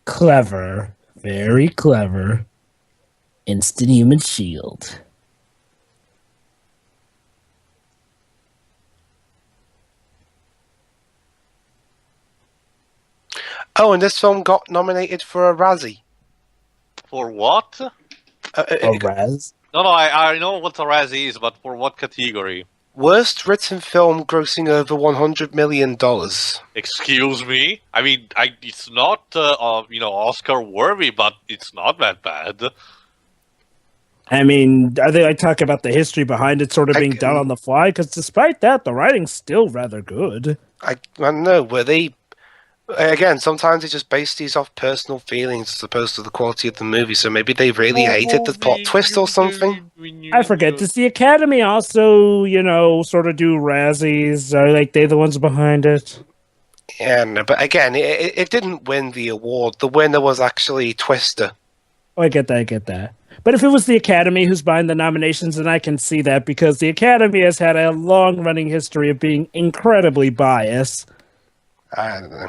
Clever. Very clever. Instant human shield. Oh, and this film got nominated for a Razzie. For what? A Raz. No, I know what a Razzie is, but for what category? Worst written film grossing over $100 million. Excuse me? I mean, it's not, Oscar worthy, but it's not that bad. I mean, I think I talk about the history behind it sort of being done on the fly, because despite that, the writing's still rather good. I don't know, were they... Again, sometimes they just base these off personal feelings as opposed to the quality of the movie, so maybe they really hated the plot twist or something? I forget. Does the Academy also, sort of do Razzies? Are they the ones behind it? Yeah, no, but again, it didn't win the award. The winner was actually Twister. Oh, I get that. But if it was the Academy who's behind the nominations, then I can see that, because the Academy has had a long-running history of being incredibly biased. I don't know.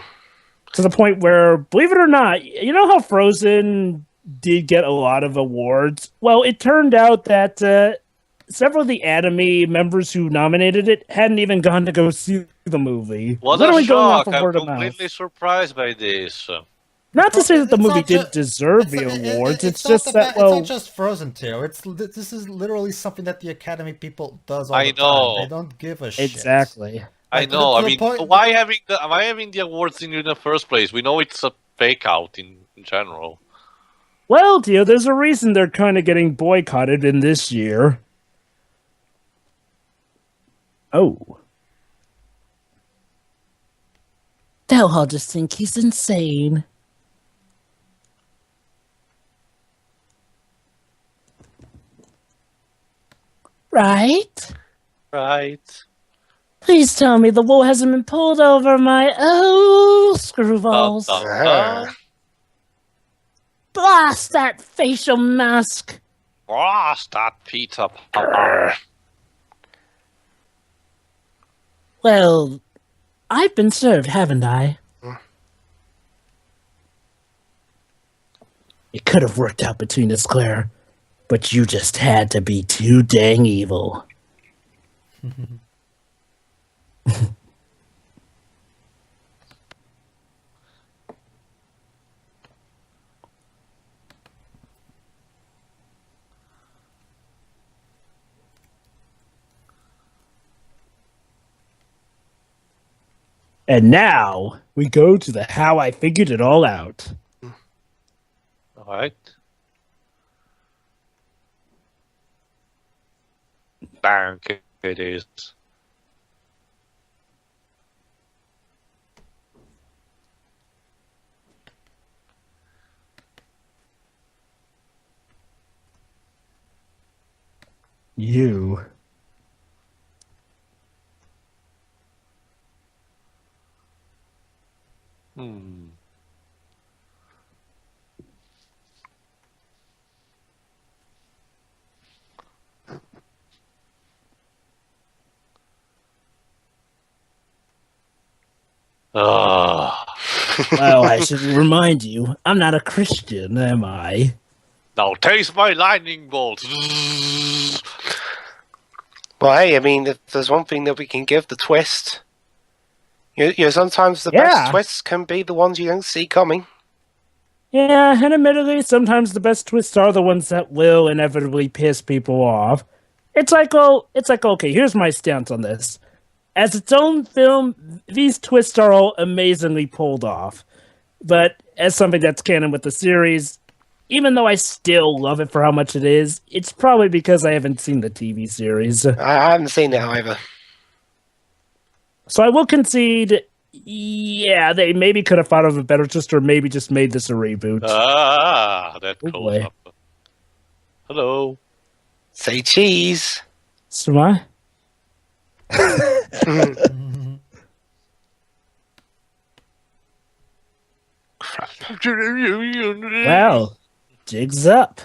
To the point where, believe it or not, you know how Frozen did get a lot of awards? Well, it turned out that several of the Academy members who nominated it hadn't even gone to go see the movie. What Literally a going off shock! of I'm word of mouth. completely surprised by this. Not to say that the It's movie not didn't deserve the award. It's just that, it's not just Frozen 2. This is literally something that the Academy people does all the time. They don't give a shit. Exactly. I know. I mean, why having the awards in the first place? We know it's a fake out in general. Well, dear, there's a reason they're kind of getting boycotted in this year. Oh. They'll all just think he's insane. Right? Right. Please tell me the wool hasn't been pulled over my screwballs. Blast that facial mask. Blast that Peter. Well, I've been served, haven't I? It could have worked out between us, Claire, but you just had to be too dang evil. And now we go to the how I figured it all out. All right. Bang! It is. You. Hmm. Well, I should remind you, I'm not a Christian, am I? Now taste my lightning bolt. Well, hey, I mean, if there's one thing that we can give the twist, sometimes the best twists can be the ones you don't see coming. Yeah, and admittedly, sometimes the best twists are the ones that will inevitably piss people off. It's like, okay, here's my stance on this. As its own film, these twists are all amazingly pulled off. But as something that's canon with the series, even though I still love it for how much it is, it's probably because I haven't seen the TV series. I haven't seen it either. So I will concede, yeah, they maybe could have thought of a better twist, or maybe just made this a reboot. That Oh, close boy. up. Hello. Say cheese. Smart. Well, jig's up.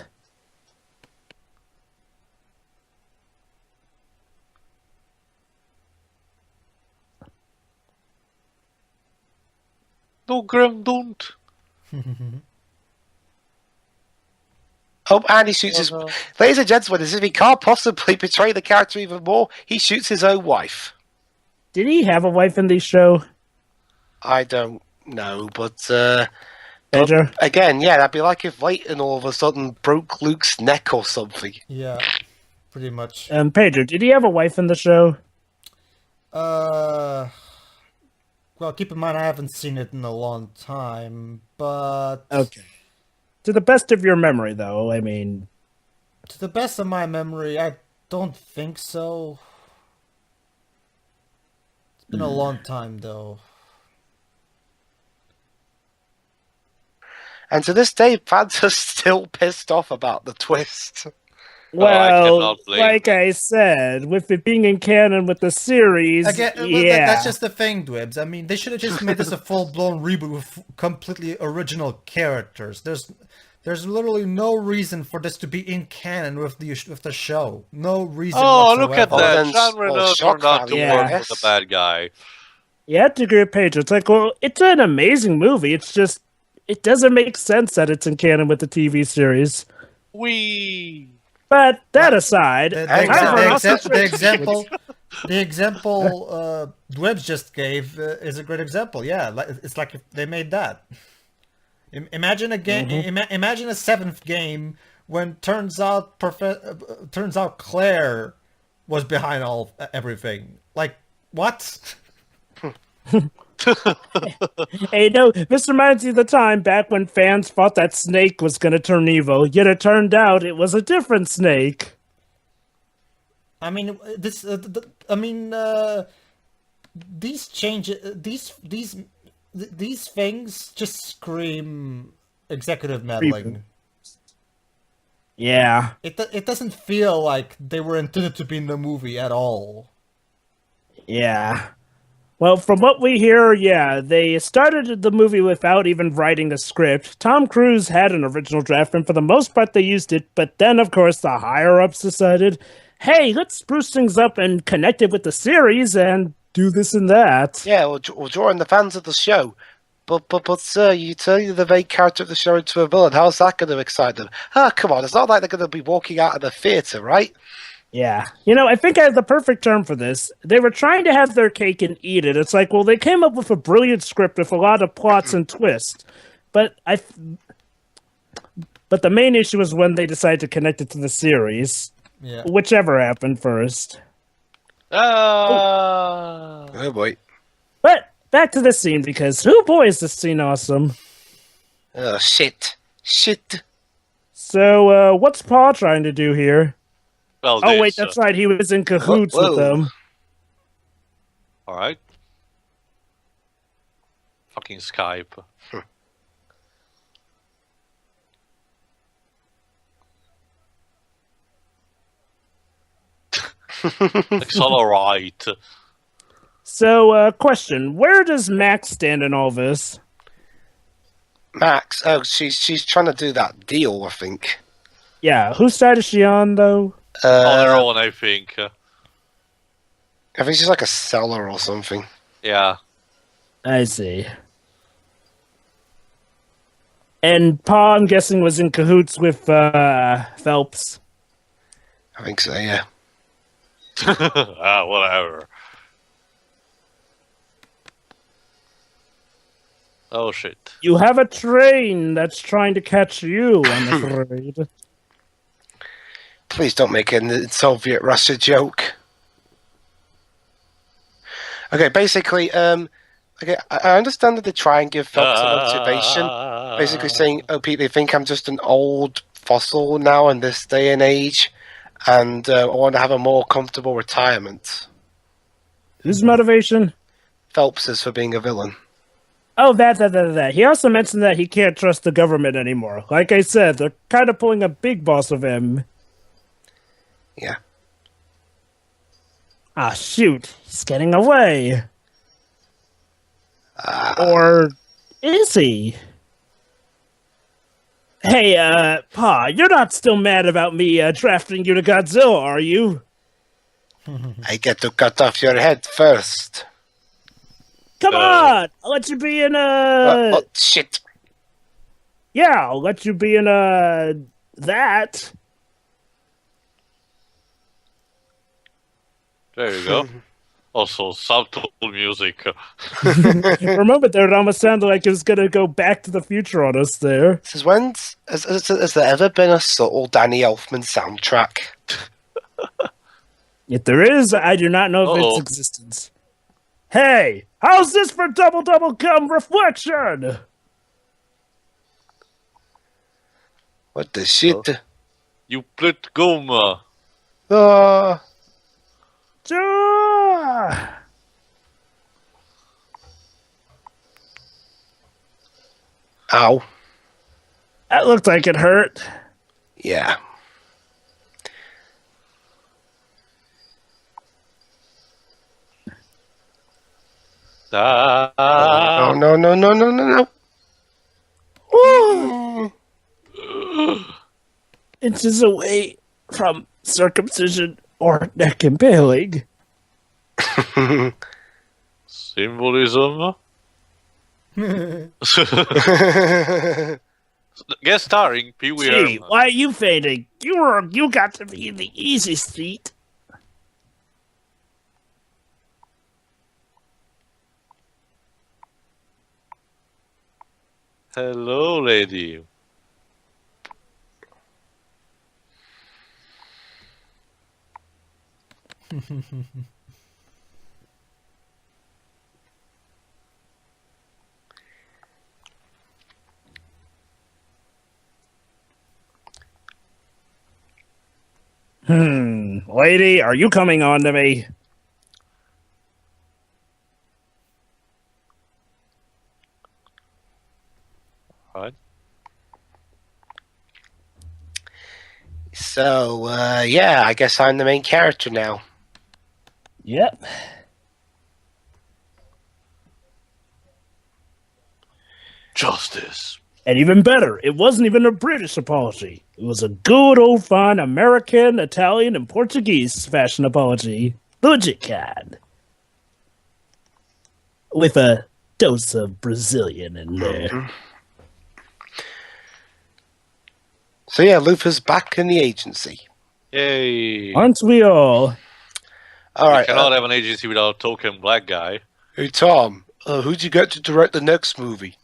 No, Grim, don't. Oh, and he shoots his... Ladies and gentlemen, as if he can't possibly betray the character even more, he shoots his own wife. Did he have a wife in the show? I don't know, but Pedro? again, yeah, that'd be like if Leighton all of a sudden broke Luke's neck or something. Yeah, pretty much. Pedro, did he have a wife in the show? Well, keep in mind I haven't seen it in a long time, but... Okay. To the best of your memory, though, I mean... To the best of my memory, I don't think so. It's been a long time, though. And to this day, fans are still pissed off about the twist. Well, like I said, with it being in canon with the series, Again, yeah. that's just the thing, Dwebs. I mean, they should have just made this a full-blown reboot with completely original characters. There's literally no reason for this to be in canon with the show. No reason whatsoever. Look at that. then, Jean Reno turned out to work yes. for the bad guy. You have to agree with Pedro. It's like, well, it's an amazing movie. It's just, it doesn't make sense that it's in canon with the TV series. But that aside, the example Dwebs just gave is a great example. Yeah, it's like if they made that. Imagine a game. Imagine a seventh game when turns out Claire was behind everything. Like what? Hey, no, this reminds me of the time back when fans thought that Snake was going to turn evil, yet it turned out it was a different Snake. I mean, these changes, these things just scream executive meddling. Yeah. It doesn't feel like they were intended to be in the movie at all. Yeah. Well, from what we hear, yeah, they started the movie without even writing the script. Tom Cruise had an original draft, and for the most part, they used it. But then, of course, the higher-ups decided, hey, let's spruce things up and connect it with the series and do this and that. Yeah, we'll draw in the fans of the show. But sir, you turn the main character of the show into a villain. How's that going to excite them? Ah, come on, it's not like they're going to be walking out of the theatre, right? Yeah. You know, I think I have the perfect term for this. They were trying to have their cake and eat it. It's like, well, they came up with a brilliant script with a lot of plots and twists. But the main issue was when they decided to connect it to the series. Yeah. Whichever happened first. Oh boy. But back to the scene, because, oh boy, is this scene awesome. Oh, shit. So, what's Paul trying to do here? Well, oh, wait, that's right. He was in cahoots with them. Alright. Fucking Skype. It's all alright. So, question. Where does Max stand in all this? Max? Oh, she's trying to do that deal, I think. Yeah, whose side is she on, though? On their own, I think. I think she's like a seller or something. Yeah. I see. And Pa, I'm guessing, was in cahoots with Phelps. I think so, yeah. Whatever. Oh, shit. You have a train that's trying to catch you, I'm afraid. Please don't make a Soviet Russia joke. Okay, basically, okay, I understand that they try and give Phelps a motivation. Basically saying, oh, Pete, they think I'm just an old fossil now in this day and age, and I want to have a more comfortable retirement. Whose motivation? Phelps's for being a villain. Oh, that. He also mentioned that he can't trust the government anymore. Like I said, they're kind of pulling a big boss of him. Yeah. Ah, shoot. He's getting away. Or is he? Hey, Pa, you're not still mad about me drafting you to Godzilla, are you? I get to cut off your head first. Come on! I'll let you be in Oh, shit. Yeah, I'll let you be in that. There you go. Also, subtle music. Remember there, it almost sounded like it was gonna go Back to the Future on us there. This is has there ever been a subtle Danny Elfman soundtrack? If there is, I do not know of its existence. Hey, how's this for double cum reflection? What the shit? You put gum. Ah. Ow. That looked like it hurt. Yeah. Ah. No. Inches away from circumcision or neck impaling. Symbolism. Guest starring Pee Wee Gee, Herman. why are you fainting? You got to be in the easy seat. Hello, lady. Lady, are you coming on to me? What? So, yeah, I guess I'm the main character now. Yep. Justice. And even better, it wasn't even a British apology. It was a good old fine American, Italian, and Portuguese fashion apology. Legit kind. With a dose of Brazilian in there. Mm-hmm. So yeah, Luther's back in the agency. Yay. Aren't we all? All right. You cannot have an agency without a token black guy. Hey Tom, who'd you get to direct the next movie?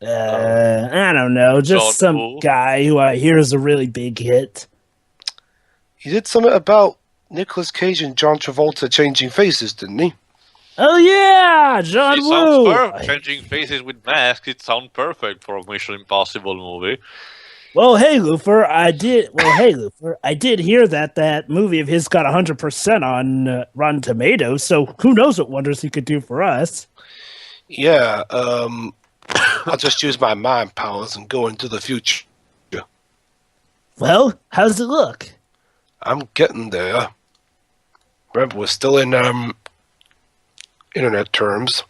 I don't know. Just some guy who I hear is a really big hit. He did something about Nicolas Cage and John Travolta changing faces, didn't he? Oh yeah, John It Woo. sounds perfect. Changing faces with masks, it sounds perfect for a Mission Impossible movie. Well, hey Lufer, I did hear that movie of his got 100% on Rotten Tomatoes. So who knows what wonders he could do for us? Yeah. I'll just use my mind powers and go into the future. Well, how's it look? I'm getting there. Remember, we're still in internet terms.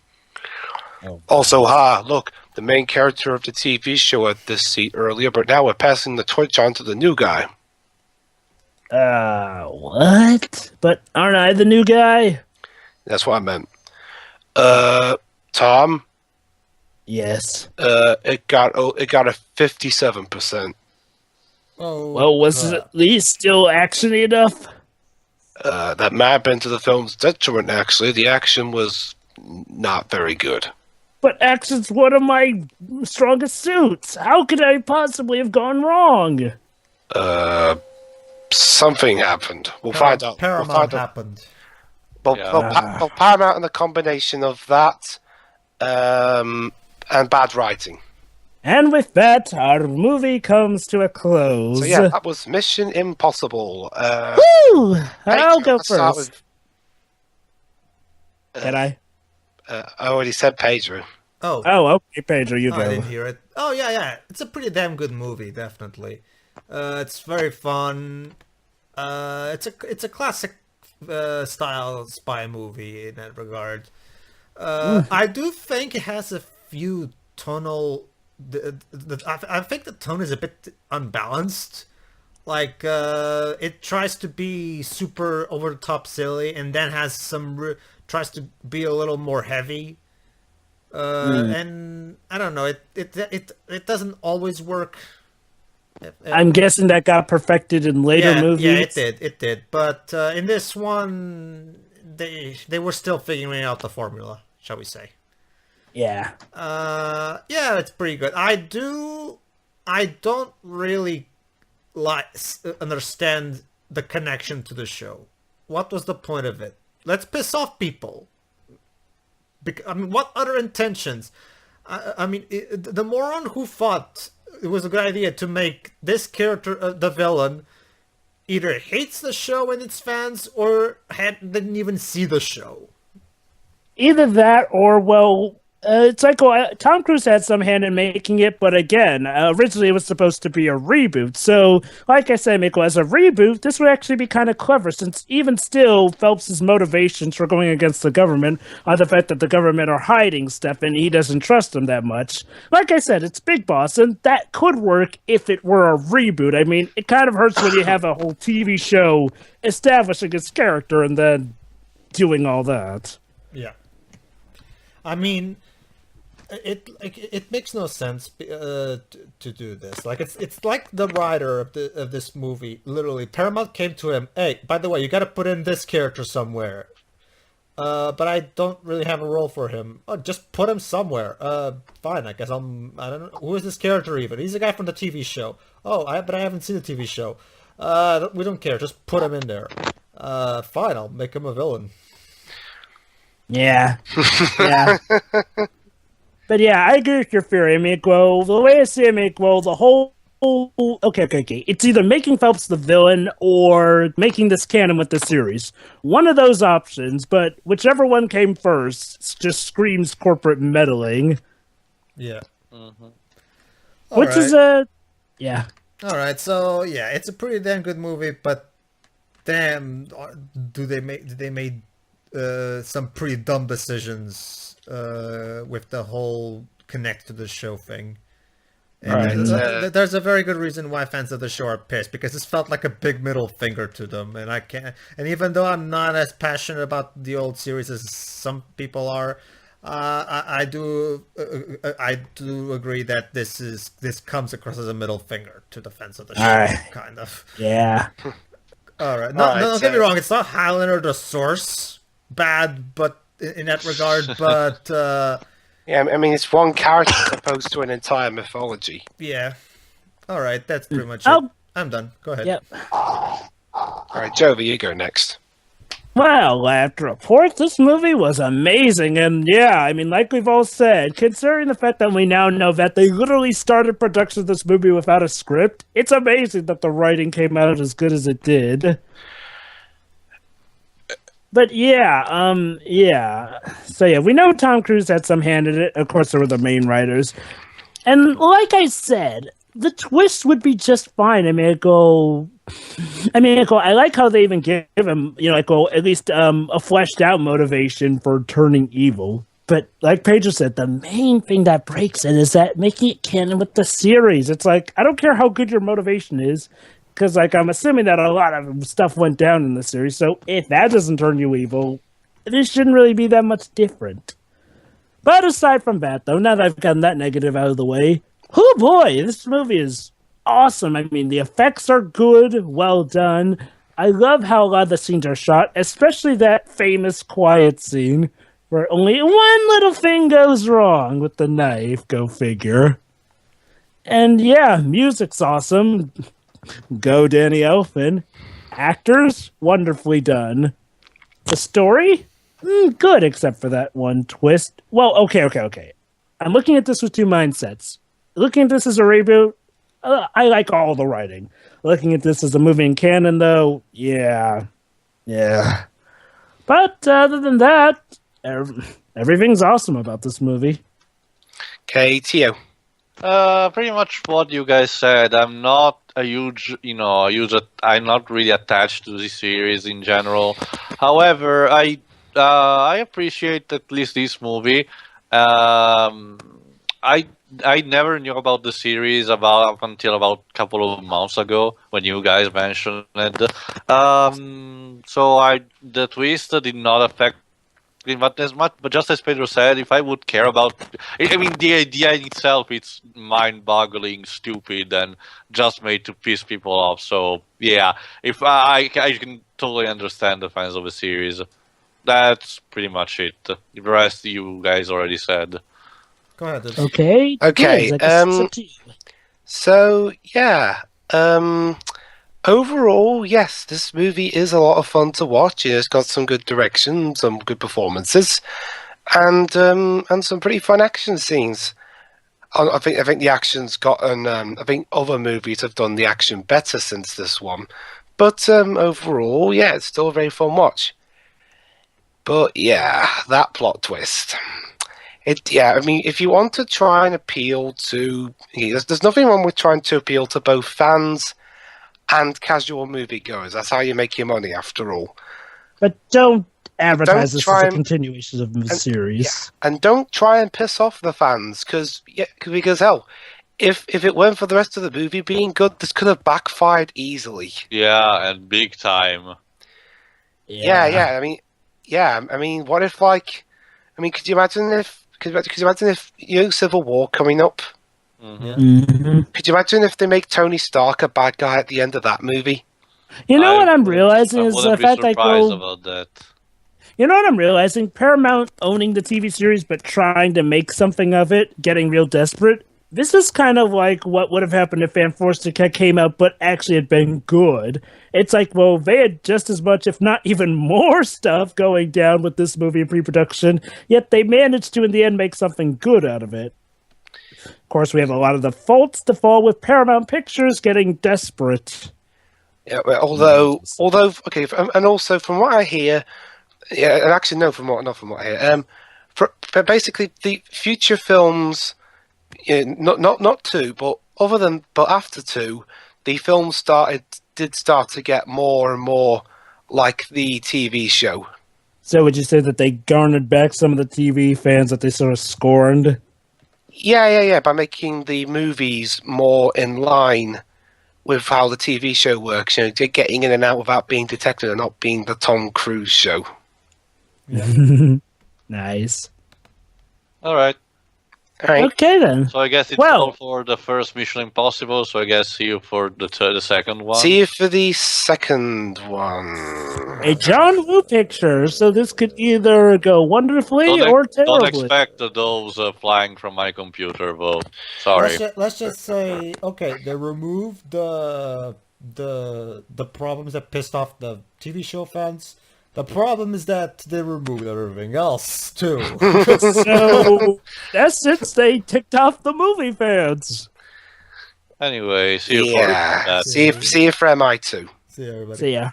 Oh. Also, look, the main character of the TV show had this seat earlier, but now we're passing the torch on to the new guy. What? But aren't I the new guy? That's what I meant. Tom? Yes. It got a 57%. Oh, Well, was it at least still actiony enough? That might have been to the film's detriment, actually. The action was not very good. But action's one of my strongest suits. How could I possibly have gone wrong? Something happened. We'll find out. Paramount happened. Well, Paramount and the combination of that and bad writing. And with that, our movie comes to a close. So yeah, that was Mission Impossible. Woo! I'll go let's start first. with, Can I? I already said Pedro. Oh, Okay, Pedro, you I go. didn't hear it. Oh yeah. It's a pretty damn good movie, definitely. It's very fun. It's a classic style spy movie in that regard. I do think it has a few tonal. I think the tone is a bit unbalanced. Like it tries to be super over the top silly, and then has some tries to be a little more heavy. And I don't know, it doesn't always work. I'm guessing that got perfected in later movies. Yeah, it did. But in this one, they were still figuring out the formula, shall we say? Yeah. Yeah, it's pretty good. I don't really understand the connection to the show. What was the point of it? Let's piss off people. I mean, what other intentions? I mean, the moron who thought it was a good idea to make this character the villain either hates the show and its fans or didn't even see the show. Either that or, well, it's like Tom Cruise had some hand in making it, but again, originally it was supposed to be a reboot. So, like I said, Mikkel, as a reboot, this would actually be kind of clever, since even still, Phelps' motivations for going against the government are the fact that the government are hiding stuff and he doesn't trust them that much. Like I said, it's Big Boss, and that could work if it were a reboot. I mean, it kind of hurts when you have a whole TV show establishing its character and then doing all that. Yeah. I mean, it makes no sense to do this. Like it's like the writer of this movie. Literally, Paramount came to him. Hey, by the way, you got to put in this character somewhere. But I don't really have a role for him. Oh, just put him somewhere. Fine. I guess I don't know who is this character even. He's a guy from the TV show. Oh, but I haven't seen the TV show. We don't care. Just put him in there. Fine. I'll make him a villain. Yeah. Yeah. But yeah, I agree with your theory, Mikwo. The way I see it, Mikwo, the whole... Okay. It's either making Phelps the villain or making this canon with the series. One of those options, but whichever one came first just screams corporate meddling. Yeah. Which is a... Yeah. Alright, so yeah, it's a pretty damn good movie, but damn, did they make some pretty dumb decisions with the whole connect to the show thing. And there's a very good reason why fans of the show are pissed, because this felt like a big middle finger to them, and I can't. And even though I'm not as passionate about the old series as some people are, I do agree that this comes across as a middle finger to the fans of the show, kind of. Yeah. All right. No, don't get me wrong. It's not Highlander the Source bad, but in that regard, but yeah, I mean, it's one character as opposed to an entire mythology. Yeah. All right, that's pretty much it. I'm done. Go ahead. Yep. All right, Jovi, you go next. Well, after report, this movie was amazing, and yeah, I mean, like we've all said, considering the fact that we now know that they literally started production of this movie without a script, it's amazing that the writing came out as good as it did. But yeah, So yeah, we know Tom Cruise had some hand in it. Of course, they were the main writers. And like I said, the twist would be just fine. I like how they even give him, at least a fleshed out motivation for turning evil. But like Pedro said, the main thing that breaks it is that making it canon with the series. It's like, I don't care how good your motivation is, because I'm assuming that a lot of stuff went down in the series. So if that doesn't turn you evil, this shouldn't really be that much different. But aside from that, though, now that I've gotten that negative out of the way, oh boy, this movie is awesome. I mean, the effects are good, well done. I love how a lot of the scenes are shot, especially that famous quiet scene where only one little thing goes wrong with the knife, go figure. And yeah, music's awesome. Go Danny Elfman. Actors, wonderfully done. The story? Good, except for that one twist. Well, okay. I'm looking at this with two mindsets. Looking at this as a reboot, I like all the writing. Looking at this as a movie in canon, though, yeah. But other than that, everything's awesome about this movie. Okay, Tio. Pretty much what you guys said. I'm not a huge, I'm not really attached to this series in general. However, I appreciate at least this movie. I never knew about the series up until about a couple of months ago when you guys mentioned it. So the twist did not affect But just as Pedro said, if I would care about, I mean, the idea in itself, it's mind-boggling, stupid, and just made to piss people off. So yeah, if I can totally understand the fans of the series. That's pretty much it. The rest you guys already said. Go ahead. Dibs. Okay. Okay, Diz, I guess it's up to you. So yeah, overall, yes, this movie is a lot of fun to watch. It's got some good direction, some good performances, and some pretty fun action scenes. I think the action's gotten. I think other movies have done the action better since this one, but overall, yeah, it's still a very fun watch. But yeah, that plot twist. I mean, if you want to try and appeal to, there's nothing wrong with trying to appeal to both fans and casual moviegoers. That's how you make your money, after all. But don't advertise this as a and- continuation of the series. And don't try and piss off the fans, because hell, if it weren't for the rest of the movie being good, this could have backfired easily. Yeah, and big time. Yeah. I mean, what if could you imagine if Civil War coming up? Mhm. Could you imagine if they make Tony Stark a bad guy at the end of that movie? You know what I'm realizing I is the wouldn't be fact I surprised go. about that. You know what I'm realizing? Paramount owning the TV series but trying to make something of it, getting real desperate. This is kind of like what would have happened if Van Forstic came out but actually had been good. It's like, well, they had just as much, if not even more stuff going down with this movie in pre-production, yet they managed to, in the end, make something good out of it. Of course, we have a lot of the faults to fall with Paramount Pictures getting desperate. Yeah, well, although, okay, and also from what I hear, yeah, and actually no, not from what I hear, for basically the future films, not two, but after two, the films did start to get more and more like the TV show. So would you say that they garnered back some of the TV fans that they sort of scorned? Yeah, by making the movies more in line with how the TV show works, getting in and out without being detected and not being the Tom Cruise show. Nice. All right. All right. Okay then. So I guess it's all for the first Mission Impossible. So I guess see you for the second one. See you for the second one. A John Woo picture, so this could either go wonderfully or terribly. Don't expect those flying from my computer, though. Sorry. Let's just say, okay, they removed the problems that pissed off the TV show fans. The problem is that they removed everything else too. So that's since they ticked off the movie fans. Anyway, see you for that. See you for MI2. See you, everybody. See ya.